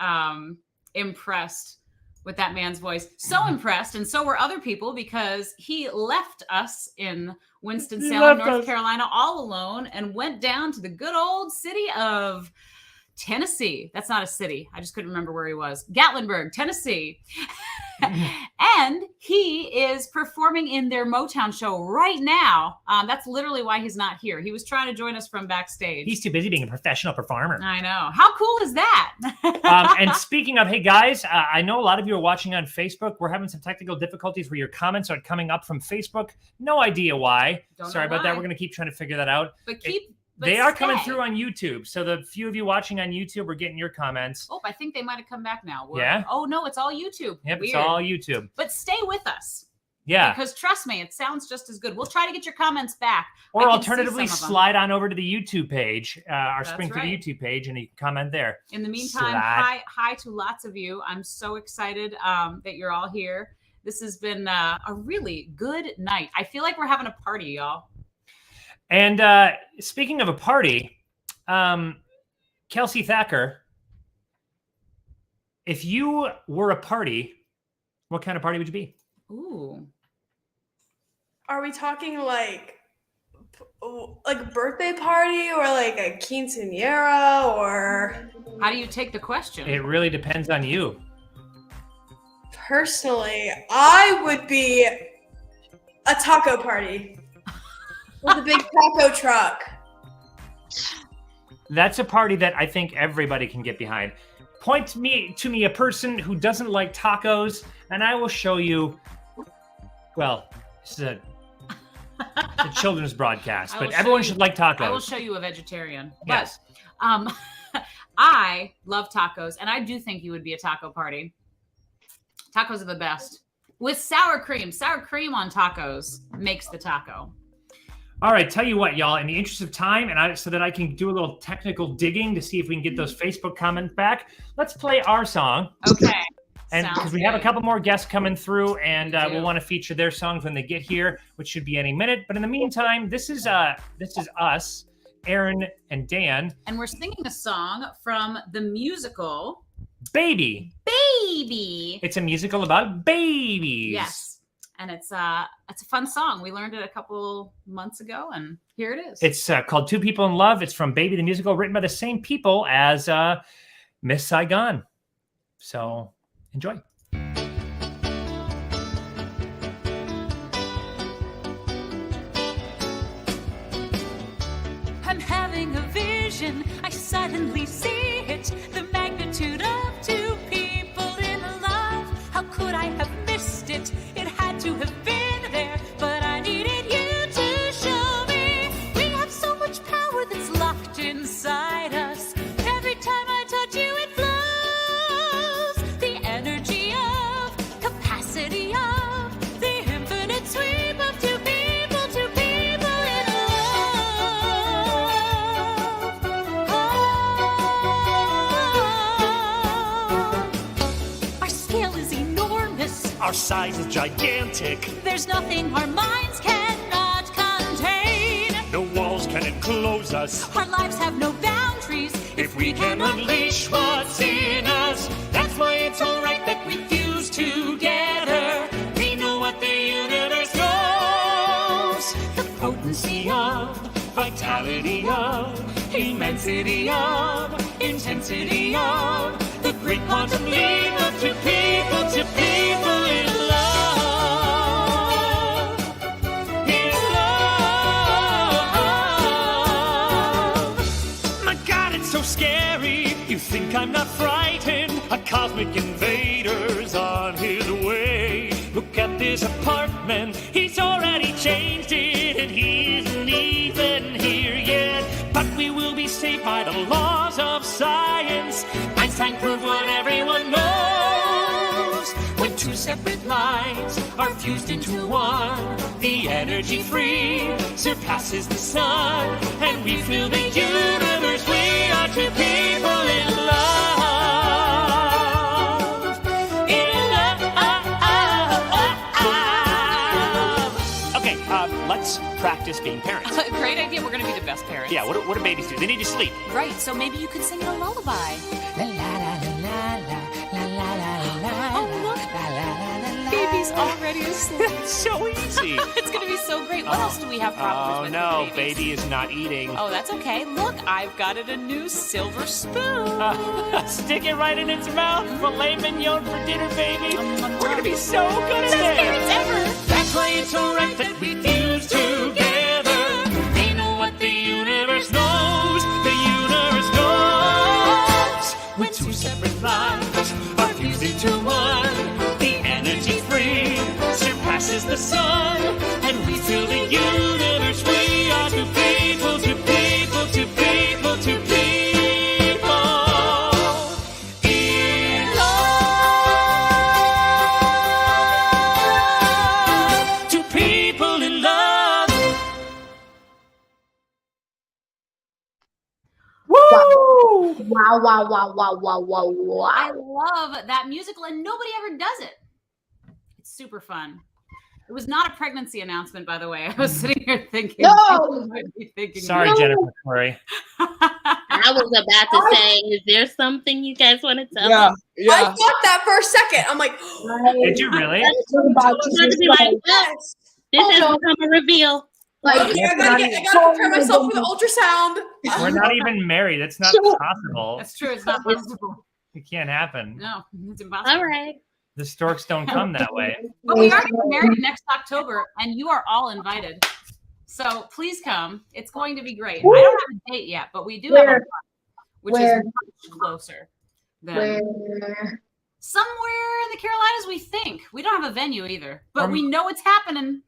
impressed with that man's voice. So impressed, and so were other people, because he left us in Winston-Salem, North Carolina, all alone, and went down to the good old city of Tennessee. That's not a city. I just couldn't remember where he was. Gatlinburg, Tennessee. And he is performing in their Motown show right now. That's literally why he's not here. He was trying to join us from backstage. He's too busy being a professional performer. I know. How cool is that? And speaking of, hey guys, I know a lot of you are watching on Facebook. We're having some technical difficulties where your comments aren't coming up from Facebook. No idea why. Don't Sorry know about that. why. We're going to keep trying to figure that out. But keep They are coming stay. through on YouTube. So the few of you watching on YouTube, we're getting your comments. Oh, I think they might have come back now. Yeah? Oh, no, it's all YouTube. Yep, Weird. it's all YouTube. But stay with us. Yeah. Because trust me, it sounds just as good. We'll try to get your comments back. I Or can see alternatively, some of them. slide on over to the YouTube page, our That's Spring right. Theater YouTube page, and you can comment there. In the meantime, Slide. hi to lots of you. I'm so excited that you're all here. This has been a really good night. I feel like we're having a party, y'all. And speaking of a party, Kelsey Thacker, if you were a party, what kind of party would you be? Ooh. Are we talking like a birthday party or like a quinceañera or? How do you take the question? It really depends on you. Personally, I would be a taco party with a big taco truck. That's a party that I think everybody can get behind. Point to me a person who doesn't like tacos, and I will show you. Well, this is a children's broadcast, I will but show everyone you- should like tacos. I will show you a vegetarian. Yes. But I love tacos, and I do think you would be a taco party. Tacos are the best. With sour cream. Sour cream on tacos makes the taco. All right, tell you what, y'all, in the interest of time, and so that I can do a little technical digging to see if we can get those Facebook comments back, let's play our song. Okay. And Sounds because we have a good. couple more guests coming through, and We do. we'll want to feature their songs when they get here, which should be any minute. But in the meantime, this is us, Aaron and Dan. And we're singing a song from the musical Baby. Baby. It's a musical about babies. Yes. And it's a fun song. We learned it a couple months ago, and here it is. It's called Two People in Love. It's from Baby the Musical, written by the same people as Miss Saigon. So enjoy. I'm having a vision. I suddenly see it. The magnitude of two people in love. How could I have missed it? It had to have been there, but I needed you to show me. We have so much power that's locked inside us. Every time I touch you, it flows. The energy of, capacity of, the infinite sweep of two people in love. Our scale is enormous. Our size is gigantic. There's nothing our minds cannot contain. No walls can enclose us. Our lives have no boundaries. If we can unleash what's in us, that's why it's alright that we fuse together. We know what the universe knows. The potency of, vitality of, immensity of, intensity of, the great quantum leap of two people in love. In love. My God, it's so scary. You think I'm not frightened? A cosmic invader's on his way. Look at this apartment. He's already changed it, and he isn't even here yet. But we will be saved by the laws of science. Einstein proved what everyone knows. When two separate lines are fused into one, the energy free surpasses the sun, and we fill the universe. We are two people in love. In love. Okay, let's practice being parents. Great idea. We're going to be the best parents. Yeah, what do babies do? They need to sleep. Right. So maybe you could sing a lullaby. Oh, look. Baby's already asleep. It's so easy. It's going to be so great. What else do we have problems Oh with? no, with babies? baby is not eating. Oh, that's okay. Look, I've got it a new silver spoon. Stick it right in its mouth. Filet mignon for dinner, baby. We're going to be so good at Best it. parents ever. That's why it's alright that we fuse together. We know what the universe knows. The universe knows. When two separate lines are fused into one, the energy free surpasses the sun, and we fill the universe. We are two people Wow, wow, wow, wow, wow, wow, wow. I love that musical, and nobody ever does it. It's super fun. It was not a pregnancy announcement, by the way. I was sitting here thinking. No! Sorry, No. Jennifer Corey. I was about to say, is there something you guys want to tell Yeah, me? I yeah. thought that for a second. I'm like, Did you really? I was about to be like, yes. this has become a reveal. Like, Okay, I gotta prepare myself for the ultrasound. We're not even married. It's not possible. That's true. It's not possible. It can't happen. No, it's impossible. All right. The storks don't come that way. But we are getting married next October, and you are all invited. So please come. It's going to be great. I don't have a date yet, but we do have a month, which Where? is much closer than Where? somewhere in the Carolinas, we think. We don't have a venue either, but we know it's happening.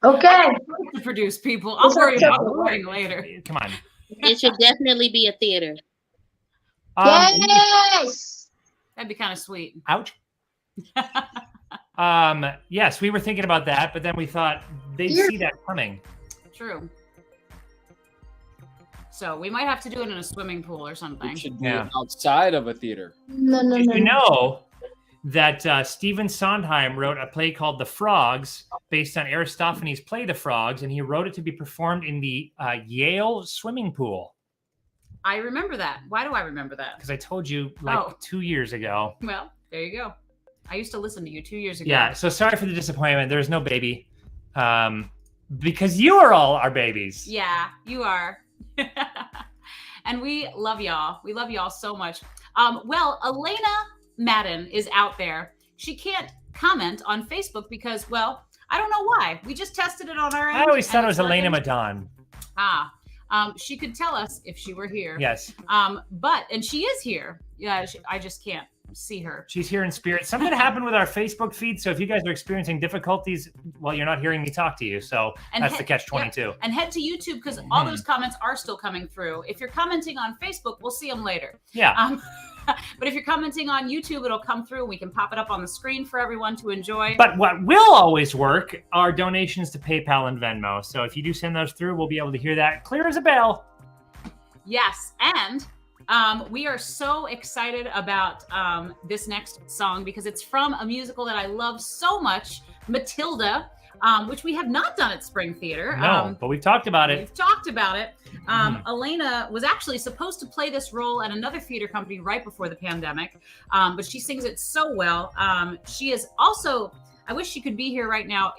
Okay. To produce people. I'll worry about the wedding later. Come on. It should definitely be a theater. Yes. That'd be kind of sweet. Ouch. Yes, we were thinking about that, but then we thought they'd see that coming. True. So we might have to do it in a swimming pool or something. We should do it outside of a theater. No, no, Did no. you know that Stephen Sondheim wrote a play called The Frogs based on Aristophanes' play The Frogs, and he wrote it to be performed in the Yale swimming pool? I remember that. Why do I remember that? Because I told you like 2 years ago. Well, there you go. I used to listen to you 2 years ago. Yeah, so sorry for the disappointment. There's no baby. Because you are all our babies. Yeah, you are. And we love y'all. We love y'all so much. Well, Elena Madden is out there. She can't comment on Facebook because, well, I don't know why. We just tested it on our end. I always thought it and was it's Elena working. Madon. She could tell us if she were here. Yes. And she is here. Yeah, I just can't see her. She's here in spirit. Something happened with our Facebook feed, so if you guys are experiencing difficulties, well, you're not hearing me talk to you, so that's the catch-22. Yep. And head to YouTube because all those comments are still coming through. If you're commenting on Facebook, we'll see them later. Yeah. But if you're commenting on YouTube, it'll come through and we can pop it up on the screen for everyone to enjoy. But what will always work are donations to PayPal and Venmo. So if you do send those through, we'll be able to hear that clear as a bell. Yes, and we are so excited about this next song because it's from a musical that I love so much, Matilda, which we have not done at Spring Theater. No, but we've talked about it. We've talked about it. Elena was actually supposed to play this role at another theater company right before the pandemic, but she sings it so well. She is also, I wish she could be here right now.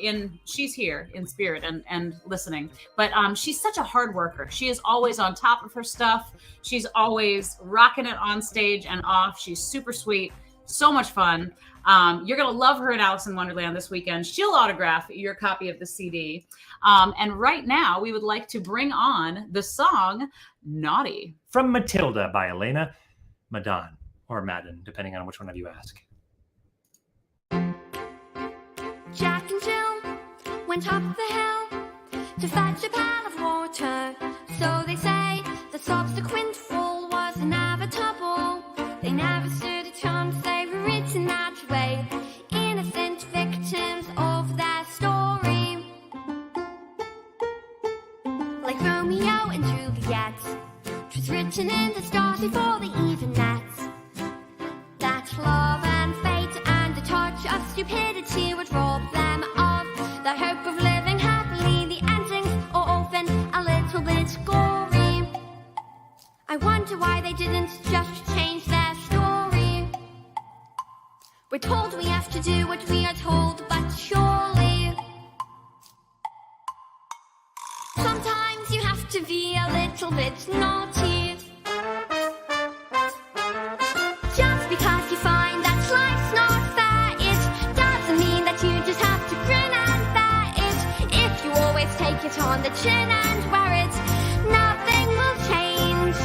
She's here in spirit and listening, but she's such a hard worker. She is always on top of her stuff. She's always rocking it on stage and off. She's super sweet, so much fun. You're going to love her at Alice in Wonderland this weekend. She'll autograph your copy of the CD. And right now, we would like to bring on the song Naughty. From Matilda by Elena Madon, or Madden, depending on which one of you ask. Jack and Jill went up the hill to fetch a pan of water. So they say the subsequent fall was inevitable. They never stood a chance, they were written that way. Innocent victims of their story. Like Romeo and Juliet, 'twas written in the stars before they even met. That love and fate and a touch of stupidity would rob them of the hope of living happily. The endings are often a little bit gory. I wonder why they didn't just change their story. We're told we have to do what we are told, but surely sometimes you have to be a little bit naughty. Just because you find that life's not fair, it doesn't mean that you just have to grin and bear it. If you always take it on the chin and wear it, nothing will change.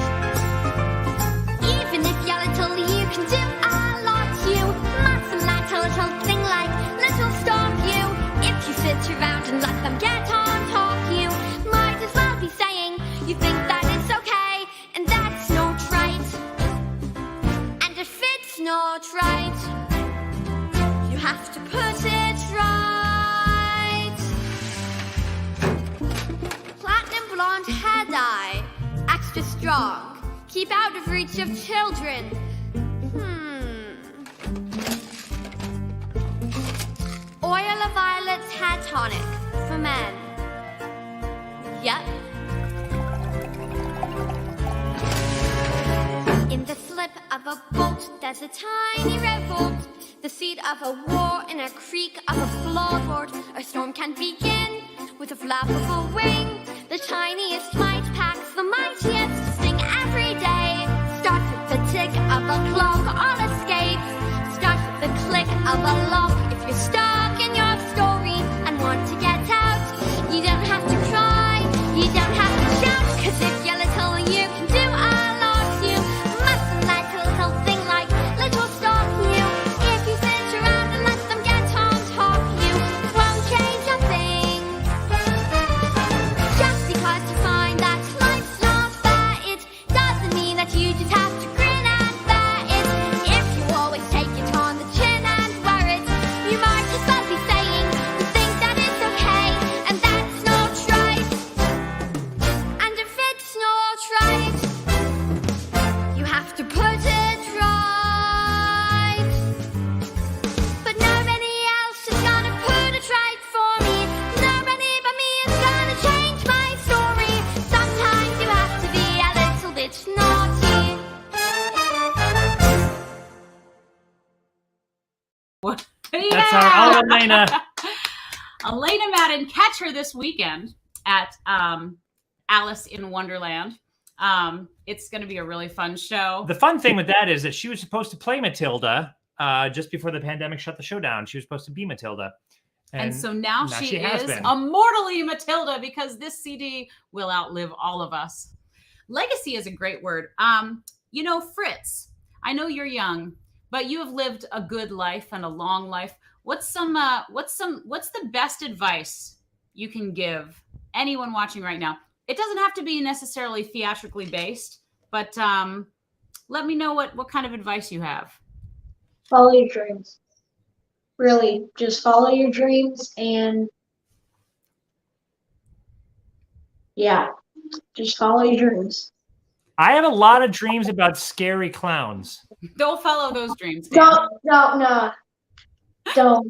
Even if you're little, you can do a lot. You mustn't let a little thing like little stop you. If you sit around and let them get on top you, might as well be saying you think that it's okay, and that's not right. And if it's not right, you have to put it right. Platinum blonde hair dye, extra strong, keep out of reach of children. Oil of violets hair tonic for men. Yep. In the slip of a boat, there's a tiny revolt. The seed of a war in a creek of a floorboard. A storm can begin with a flap of a wing. The tiniest might packs the mightiest sing every day. Start with the tick of a clock, all escapes. Start with the click of a lock. If you're stuck in your story and want to get out, you don't have to cry, you don't have to shout. Cause if you're little, you can do a lot. You mustn't let a little thing like little stop you. If you sit around and let them get on top you, it won't change a thing. Just because you find that life's not fair, it doesn't mean that you just have to grin and bear it. If you always take it on the chin and wear it, you might as well be saying you think that it's okay, and that's not right. And if it's not right, you have to put it right. But nobody else is gonna put it right for me. Nobody but me is gonna change my story. Sometimes you have to be a little bit naughty. That's our own Elena. Elena Madden, catch her this weekend at Alice in Wonderland. It's going to be a really fun show. The fun thing with that is that she was supposed to play Matilda just before the pandemic shut the show down. She was supposed to be Matilda. And so now she has is been. immortally Matilda, because this CD will outlive all of us. Legacy is a great word. You know, Fritz, I know you're young, but you have lived a good life and a long life. What's the best advice you can give anyone watching right now? It doesn't have to be necessarily theatrically based, but let me know what kind of advice you have. Follow your dreams. Really, just follow your dreams, and yeah, just follow your dreams. I have a lot of dreams about scary clowns. Don't follow those dreams. Dan. Don't.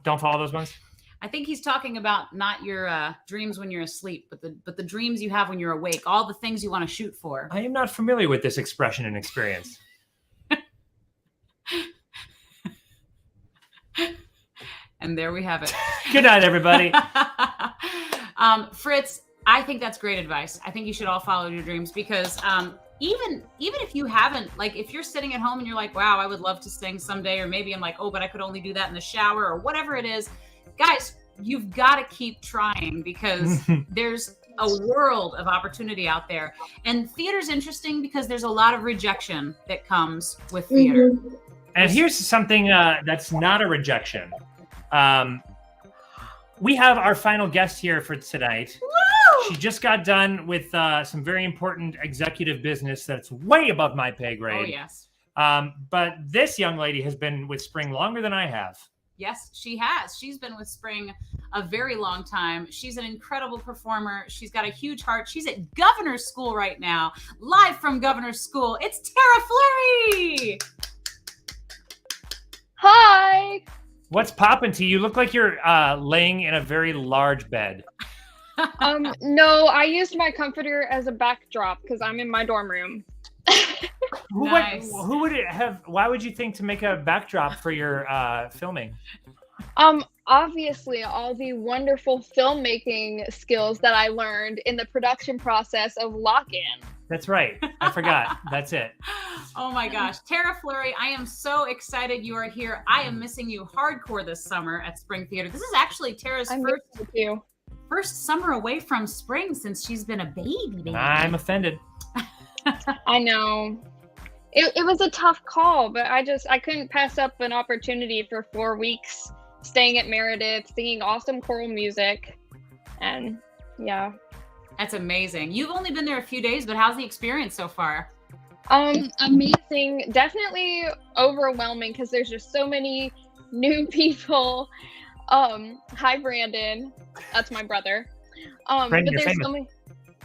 Don't follow those ones. I think he's talking about not your dreams when you're asleep, but the dreams you have when you're awake. All the things you want to shoot for. I am not familiar with this expression and experience. And there we have it. Good night, everybody. Fritz, I think that's great advice. I think you should all follow your dreams, because even if you haven't, like, if you're sitting at home and you're like, wow, I would love to sing someday, or maybe I'm like, oh, but I could only do that in the shower, or whatever it is, guys, you've got to keep trying, because there's a world of opportunity out there. And theater's interesting because there's a lot of rejection that comes with theater. Mm-hmm. And here's something that's not a rejection. We have our final guest here for tonight. Woo! She just got done with some very important executive business that's way above my pay grade. Oh, yes. But this young lady has been with Spring longer than I have. Yes, she has. She's been with Spring a very long time. She's an incredible performer. She's got a huge heart. She's at Governor's School right now, live from Governor's School. It's Tara Fleury. Hi. What's poppin' to you? You look like you're laying in a very large bed. No, I used my comforter as a backdrop because I'm in my dorm room. Who would it have? Why would you think to make a backdrop for your filming? Obviously, all the wonderful filmmaking skills that I learned in the production process of Lock-In. That's right. I forgot. That's it. Oh my gosh. Tara Fleury, I am so excited you are here. I am missing you hardcore this summer at Spring Theater. This is actually Tara's first summer away from Spring since she's been a baby. I'm offended. I know. It was a tough call, but I couldn't pass up an opportunity for 4 weeks staying at Meredith, singing awesome choral music. And yeah. That's amazing. You've only been there a few days, but how's the experience so far? Amazing. Definitely overwhelming because there's just so many new people. Hi, Brandon. That's my brother. Brandon, but you're there's famous. so many.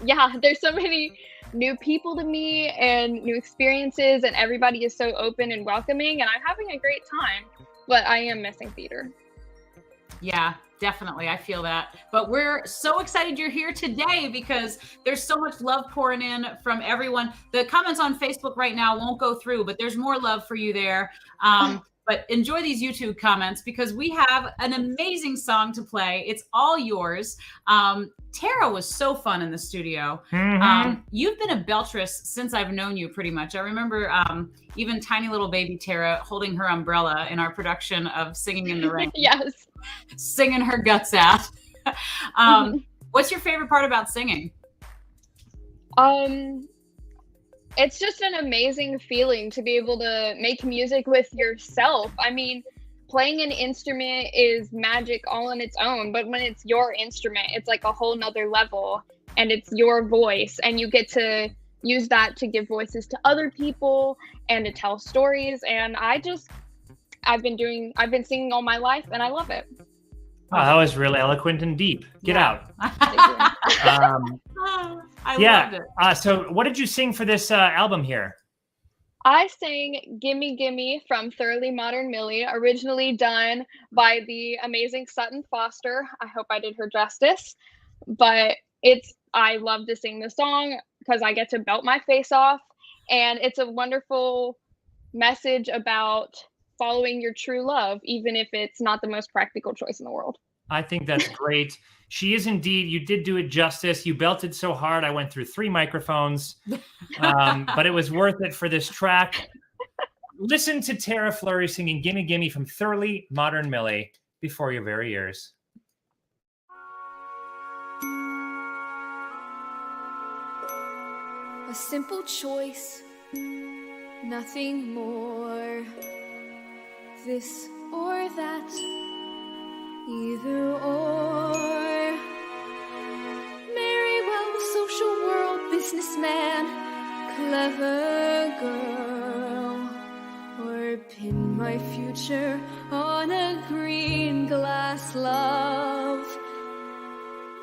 Yeah, there's so many new people to meet and new experiences, and everybody is so open and welcoming, and I'm having a great time. But I am missing theater. Yeah, definitely. I feel that. But we're so excited you're here today because there's so much love pouring in from everyone. The comments on Facebook right now won't go through, but there's more love for you there. But enjoy these YouTube comments because we have an amazing song to play. It's all yours. Tara was so fun in the studio. You've been a beltress since I've known you pretty much. I remember even tiny little baby Tara holding her umbrella in our production of Singing in the Rain. Yes. Singing her guts out. What's your favorite part about singing? It's just an amazing feeling to be able to make music with yourself. I mean, playing an instrument is magic all on its own, but when it's your instrument, it's like a whole nother level, and it's your voice, and you get to use that to give voices to other people and to tell stories. And I've been singing all my life, and I love it. Oh, that was really eloquent and deep. Get out. I loved it. So what did you sing for this album here? I sang Gimme Gimme from Thoroughly Modern Millie, originally done by the amazing Sutton Foster. I hope I did her justice. But I love to sing the song because I get to belt my face off. And it's a wonderful message about following your true love, even if it's not the most practical choice in the world. I think that's great. She is indeed. You did do it justice. You belted so hard. I went through 3 microphones, but it was worth it for this track. Listen to Tara Fleury singing Gimme Gimme from Thoroughly Modern Millie before your very ears. A simple choice, nothing more. This or that, either or. Marry well, social world, businessman, clever girl, or pin my future on a green glass love.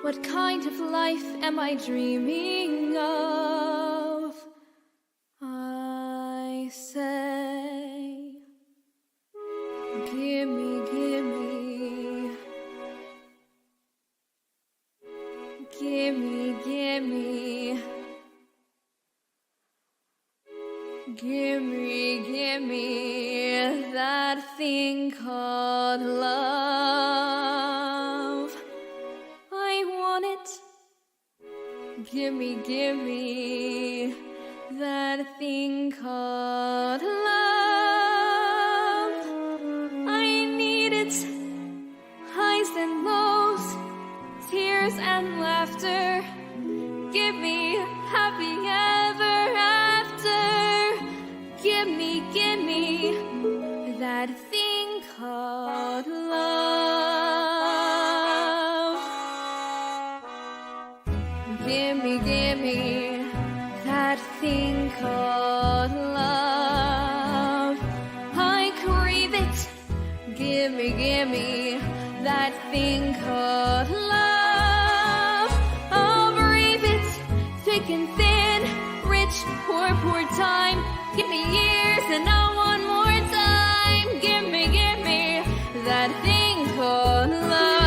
What kind of life am I dreaming of? I say, gimme, gimme, gimme, gimme, gimme, gimme that thing called love. I want it. Gimme, gimme that thing called love. I need it. Highs and lows, tears and laughter. Give me happy ever after. Gimme, gimme that thing called love. Gimme, gimme that thing called love. I crave it. Gimme, gimme that thing called love. I'll brave it, thick and thin, rich, poor, poor time. Give me years and not one more time. Gimme, gimme that thing called love.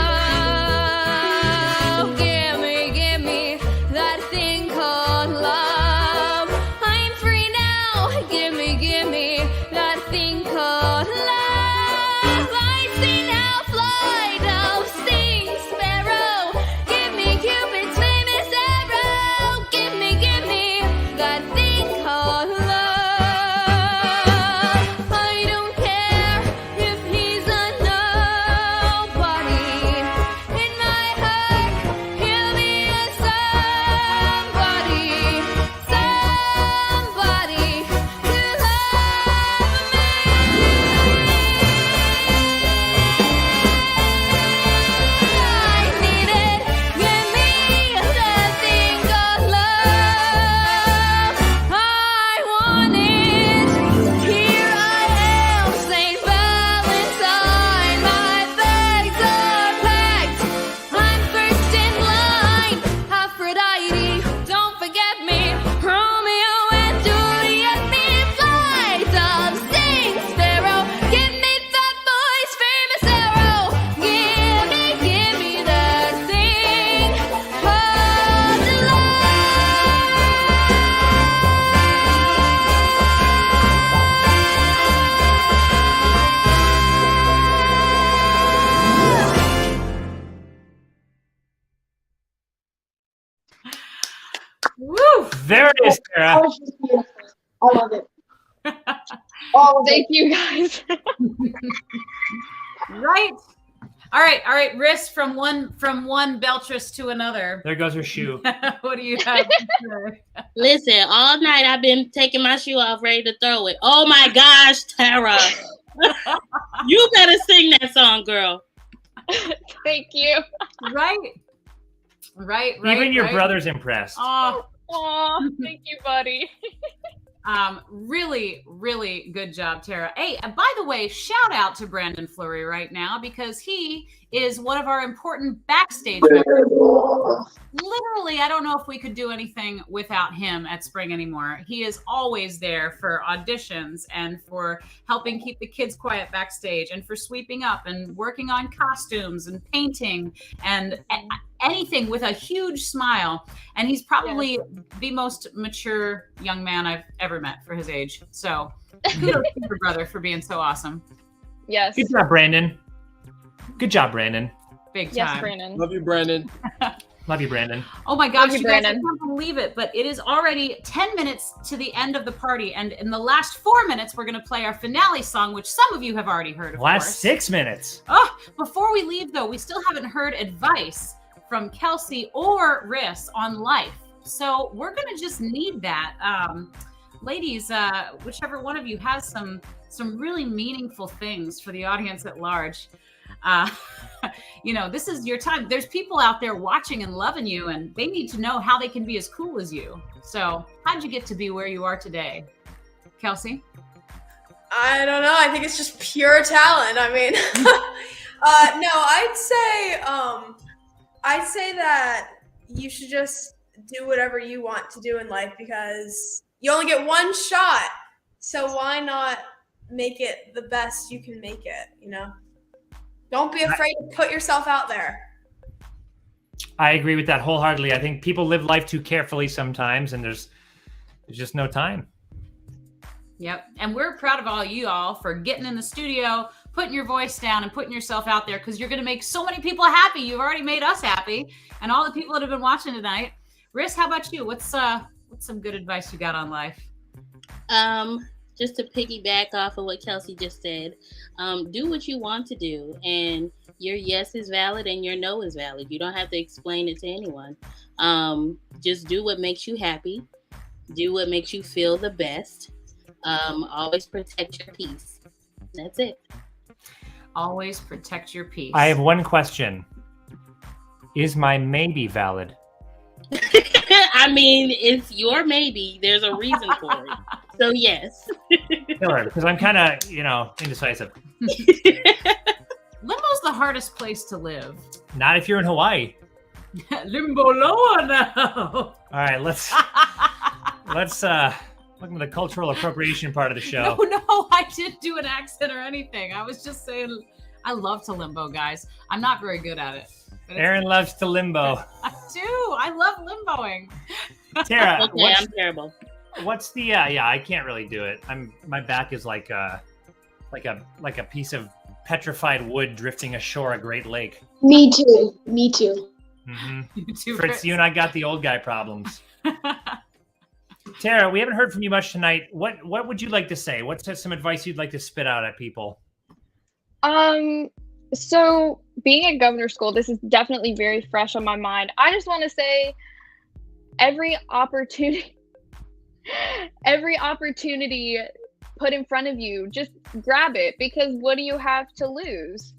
Gimme, gimme that thing called love. I'm free now. Gimme, gimme that thing called love. I see now, fly now, sing sparrow. Give me Cupid's famous arrow. Gimme, gimme that thing called love. There it is, Tara. That was just beautiful. I love it. Thank you guys. Right. All right, Riss, from one Beltress to another. There goes her shoe. What do you have to say? Listen, all night I've been taking my shoe off, ready to throw it. Oh my gosh, Tara. You better sing that song, girl. Thank you. Right. Even your brother's impressed. Oh, thank you, buddy. Really, really good job, Tara. Hey, and by the way, shout out to Brandon Fleury right now because he is one of our important backstage members. Literally, I don't know if we could do anything without him at Spring anymore. He is always there for auditions and for helping keep the kids quiet backstage and for sweeping up and working on costumes and painting and anything with a huge smile. And he's probably the most mature young man I've ever met for his age. So kudos to your brother for being so awesome. Yes. Good job, Brandon. Good job, Brandon. Big time. Yes, Brandon. Love you, Brandon. Love you, Brandon. Oh my gosh, you, you guys, I Brandon. can't believe it, but it is already 10 minutes to the end of the party. And in the last 4 minutes, we're going to play our finale song, which some of you have already heard, of Last course. 6 minutes. Oh, before we leave, though, we still haven't heard advice from Kelsey or Riss on life. So we're going to just need that. Ladies, whichever one of you has some really meaningful things for the audience at large. This is your time. There's people out there watching and loving you, and they need to know how they can be as cool as you. So how'd you get to be where you are today? Kelsey? I don't know. I think it's just pure talent. I mean, no, I'd say that you should just do whatever you want to do in life because you only get one shot. So why not make it the best you can make it, Don't be afraid to put yourself out there. I agree with that wholeheartedly. I think people live life too carefully sometimes, and there's just no time. Yep. And we're proud of all you all for getting in the studio, putting your voice down and putting yourself out there because you're going to make so many people happy. You've already made us happy and all the people that have been watching tonight. Riss, how about you? What's some good advice you got on life? Just to piggyback off of what Kelsey just said, do what you want to do, and your yes is valid and your no is valid. You don't have to explain it to anyone. Just do what makes you happy. Do what makes you feel the best. Always protect your peace. That's it. Always protect your peace. I have one question. Is my maybe valid? I mean, it's your maybe. There's a reason for it. So yes. Sure, because I'm kind of, indecisive. Limbo's the hardest place to live. Not if you're in Hawaii. Limbo Loa now. All right, let's welcome to the cultural appropriation part of the show. No, I didn't do an accent or anything. I was just saying I love to limbo, guys. I'm not very good at it. Aaron loves to limbo. I do. I love limboing. Tara, okay, I'm terrible. What's the I can't really do it. My back is like a piece of petrified wood drifting ashore a Great Lake. Me too. Mm-hmm. You too, Fritz, you and I got the old guy problems. Tara, we haven't heard from you much tonight. What would you like to say? What's some advice you'd like to spit out at people? So being at Governor School, this is definitely very fresh on my mind. I just want to say every opportunity put in front of you, just grab it, because what do you have to lose?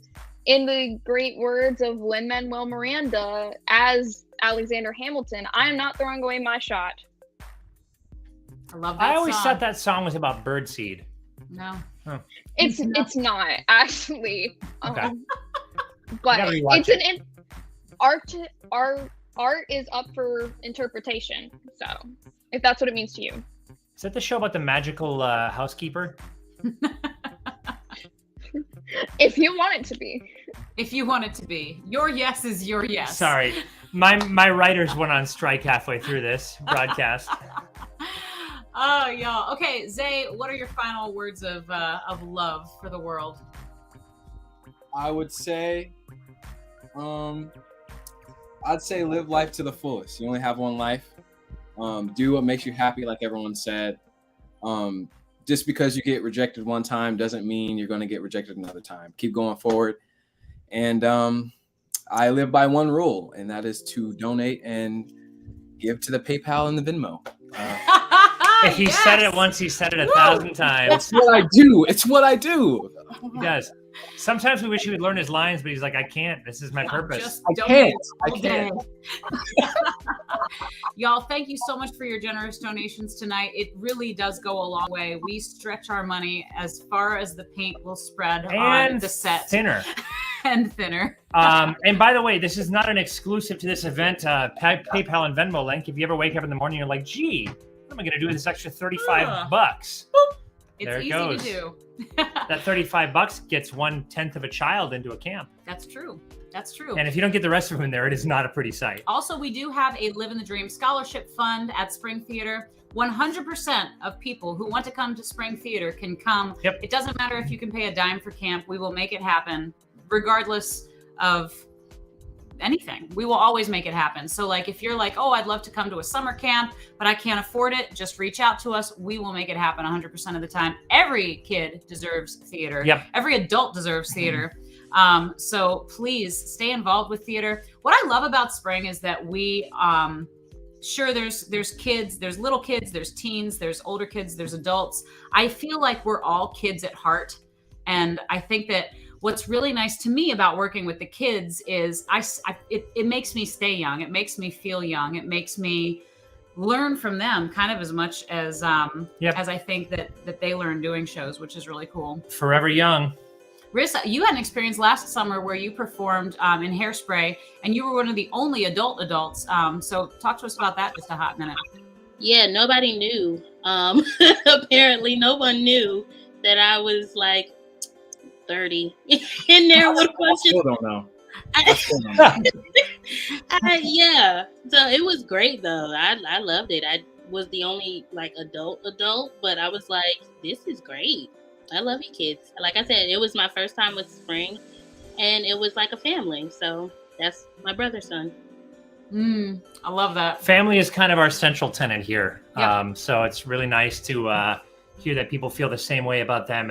In the great words of Lin-Manuel Miranda as Alexander Hamilton, I am not throwing away my shot. I love that I always song. thought that song was about birdseed. No. Oh. It's not actually. Okay. But gotta rewatch it's art is up for interpretation. So if that's what it means to you. Is that the show about the magical housekeeper? If you want it to be. If you want it to be. Your yes is your yes. Sorry. My writers went on strike halfway through this broadcast. Oh, y'all. Okay, Zay, what are your final words of love for the world? I would say, I'd say live life to the fullest. You only have one life. Do what makes you happy, like everyone said. Just because you get rejected one time doesn't mean you're going to get rejected another time. Keep going forward. And I live by one rule, and that is to donate and give to the PayPal and the Venmo. If he said it once, he said it 1,000 times. That's what I do. It's what I do. He does. Sometimes we wish he would learn his lines, but he's like, I can't. This is my purpose. I can't. Y'all, thank you so much for your generous donations tonight. It really does go a long way. We stretch our money as far as the paint will spread on the set. Thinner. And thinner. And by the way, this is not an exclusive to this event. PayPal and Venmo link. If you ever wake up in the morning, you're like, gee, what am I going to do with this extra $35? It's There it easy goes. to do. That $35 gets 1/10 of a child into a camp. That's true. That's true. And if you don't get the rest of them in there, it is not a pretty sight. Also, we do have a Live in the Dream scholarship fund at Spring Theater. 100% of people who want to come to Spring Theater can come. Yep. It doesn't matter if you can pay a dime for camp. We will make it happen, regardless of anything. We will always make it happen. So like if you're like, oh, I'd love to come to a summer camp, but I can't afford it, just reach out to us. We will make it happen 100% of the time. Every kid deserves theater. Yep. Every adult deserves theater. So please stay involved with theater. What I love about Spring is that we sure there's kids, there's little kids, there's teens, there's older kids, there's adults. I feel like we're all kids at heart. And I think that what's really nice to me about working with the kids is it makes me stay young. It makes me feel young. It makes me learn from them kind of as much as as I think that they learn doing shows, which is really cool. Forever young. Rissa, you had an experience last summer where you performed in Hairspray, and you were one of the only adults. So talk to us about that just a hot minute. Yeah, nobody knew. Apparently, no one knew that I was like 30 in there with a bunch of. Still don't know. Yeah, so it was great though. I loved it. I was the only like adult, but I was like, this is great. I love you kids. Like I said, it was my first time with Spring, and it was like a family. So that's my brother's son. I love that. Family is kind of our central tenet here. Yep. So it's really nice to hear that people feel the same way about them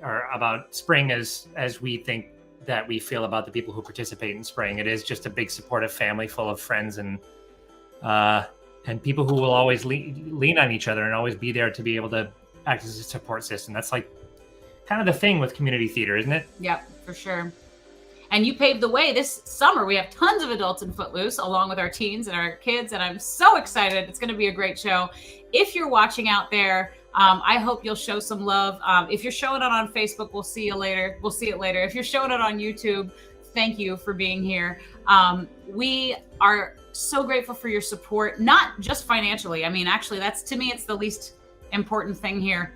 or about Spring as we think that we feel about the people who participate in Spring. It is just a big supportive family full of friends and people who will always lean on each other and always be there to be able to act as a support system. That's like kind of the thing with community theater, isn't it? Yep, for sure. And you paved the way. This summer, we have tons of adults in Footloose, along with our teens and our kids, and I'm so excited. It's going to be a great show. If you're watching out there, I hope you'll show some love. If you're showing it on Facebook, we'll see you later. We'll see it later. If you're showing it on YouTube, thank you for being here. We are so grateful for your support, not just financially. I mean, actually, that's, to me, it's the least important thing here.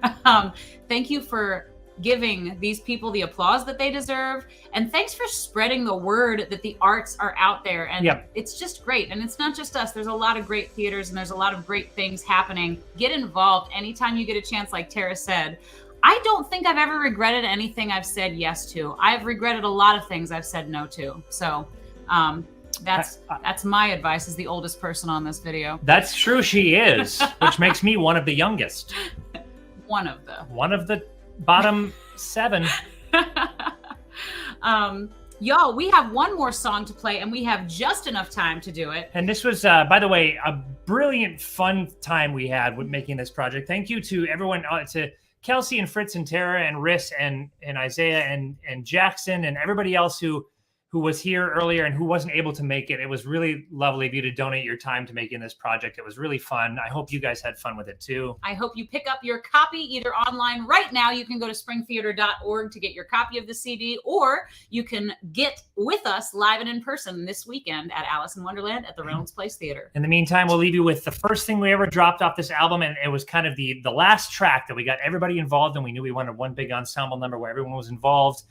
Thank you for giving these people the applause that they deserve. And thanks for spreading the word that the arts are out there. And it's just great. And it's not just us. There's a lot of great theaters and there's a lot of great things happening. Get involved anytime you get a chance, like Tara said. I don't think I've ever regretted anything I've said yes to. I've regretted a lot of things I've said no to. So that's my advice as the oldest person on this video. That's true, she is, which makes me one of the youngest. One of the bottom 7. Y'all, we have one more song to play and we have just enough time to do it. And this was, by the way, a brilliant, fun time we had with making this project. Thank you to everyone, to Kelsey and Fritz and Tara and Riss and Isaiah and Jackson and everybody else who was here earlier and who wasn't able to make it. It was really lovely of you to donate your time to making this project. It was really fun. I hope you guys had fun with it too. I hope you pick up your copy either online right now. You can go to springtheater.org to get your copy of the CD, or you can get with us live and in person this weekend at Alice in Wonderland at the Reynolds Place Theater. In the meantime, we'll leave you with the first thing we ever dropped off this album, and it was kind of the last track that we got everybody involved, and we knew we wanted one big ensemble number where everyone was involved.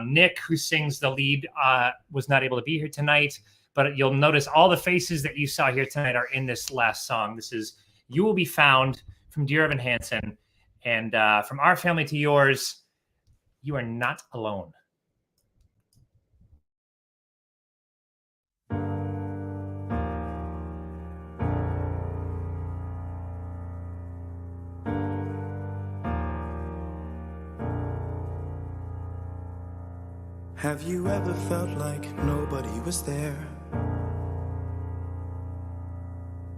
Nick, who sings the lead, was not able to be here tonight, but you'll notice all the faces that you saw here tonight are in this last song. This is You Will Be Found from Dear Evan Hansen. And from our family to yours, you are not alone. Have you ever felt like nobody was there?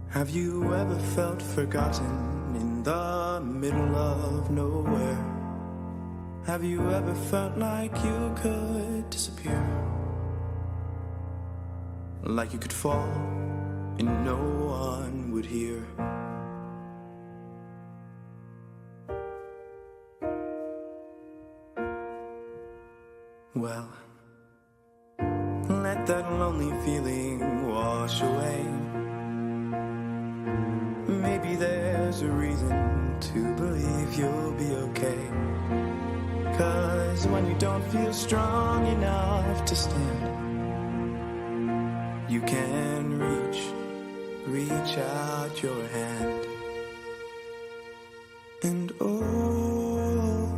Have you ever felt forgotten in the middle of nowhere? Have you ever felt like you could disappear? Like you could fall and no one would hear? Well, let that lonely feeling wash away. Maybe there's a reason to believe you'll be okay. 'Cause when you don't feel strong enough to stand, you can reach out your hand. And oh,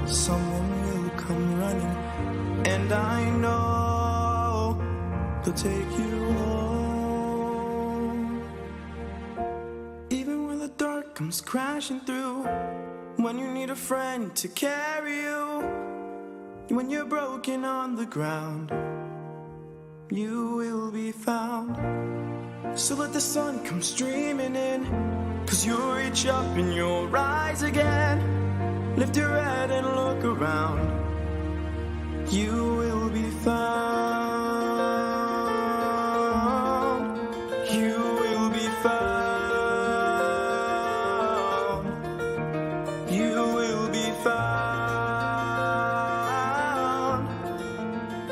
someone will come running, and I know they'll take you home. Even when the dark comes crashing through, when you need a friend to carry you, when you're broken on the ground, you will be found. So let the sun come streaming in, 'cause you'll reach up and you'll rise again. Lift your head and look around, you will be found. You will be found. You will be found.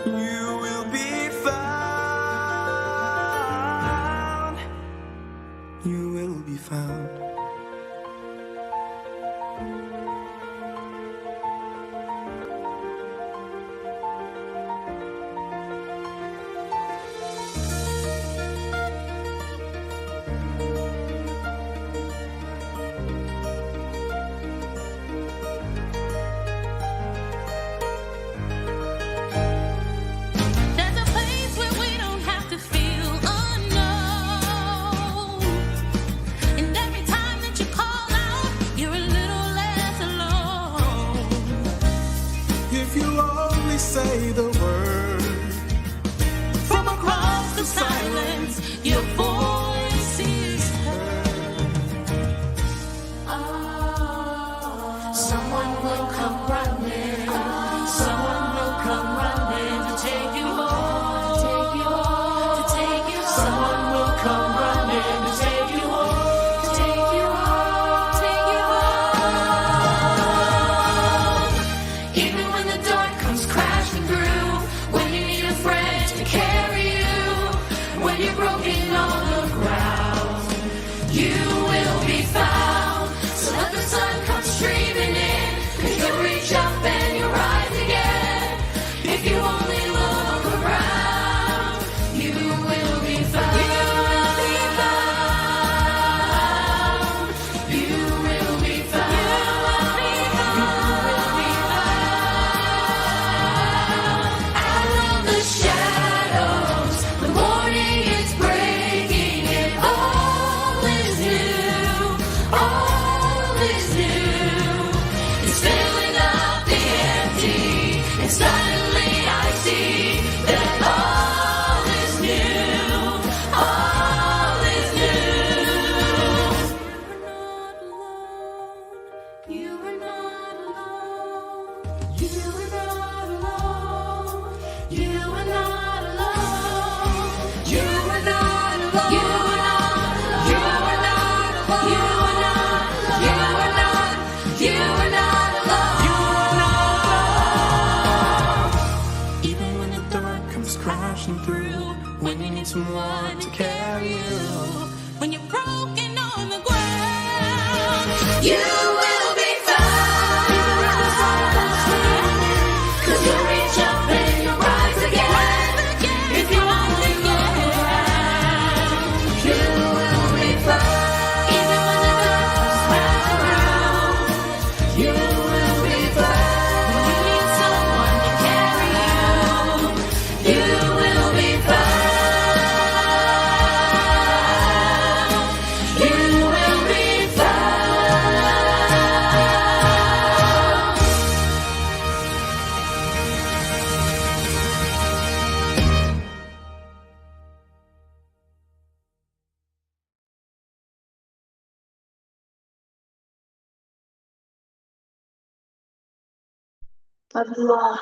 You will be found. You will be found. There's a place where we don't have to feel unknown. And every time that you call out, you're a little less alone. If you only say the word, From across the silence, your voice is heard. Someone will come running. Someone will come running to take you home. To take you home. Someone will come running to take you home. To take you home. Take you home. Even when the dark comes crashing through, when you need a friend to carry you, when you're broken on the ground, you will be found. So let the sun come streaming in, 'cause you'll reach up and you'll rise again. If you only look around, you will be found. You will be found. You will be found. You will be found. Out of the shadows, the morning is breaking, and all is new. All is new. It's filling up the empty, and suddenly I see that all is new. All is new. You are not alone. You are not alone. You are not alone. You are not alone. You are not alone. You are not alone. You are not alone. You are not. You are not alone. You are not alone. even when the dark comes crashing through, When you need someone to carry you, when you're broken on the ground, you will be found. 'Cause you'll reach up and you'll rise again. If you only look around, you will be found. Even when the dark comes crashing through, you will be found. When you need someone to carry you, you will be found. Love you all.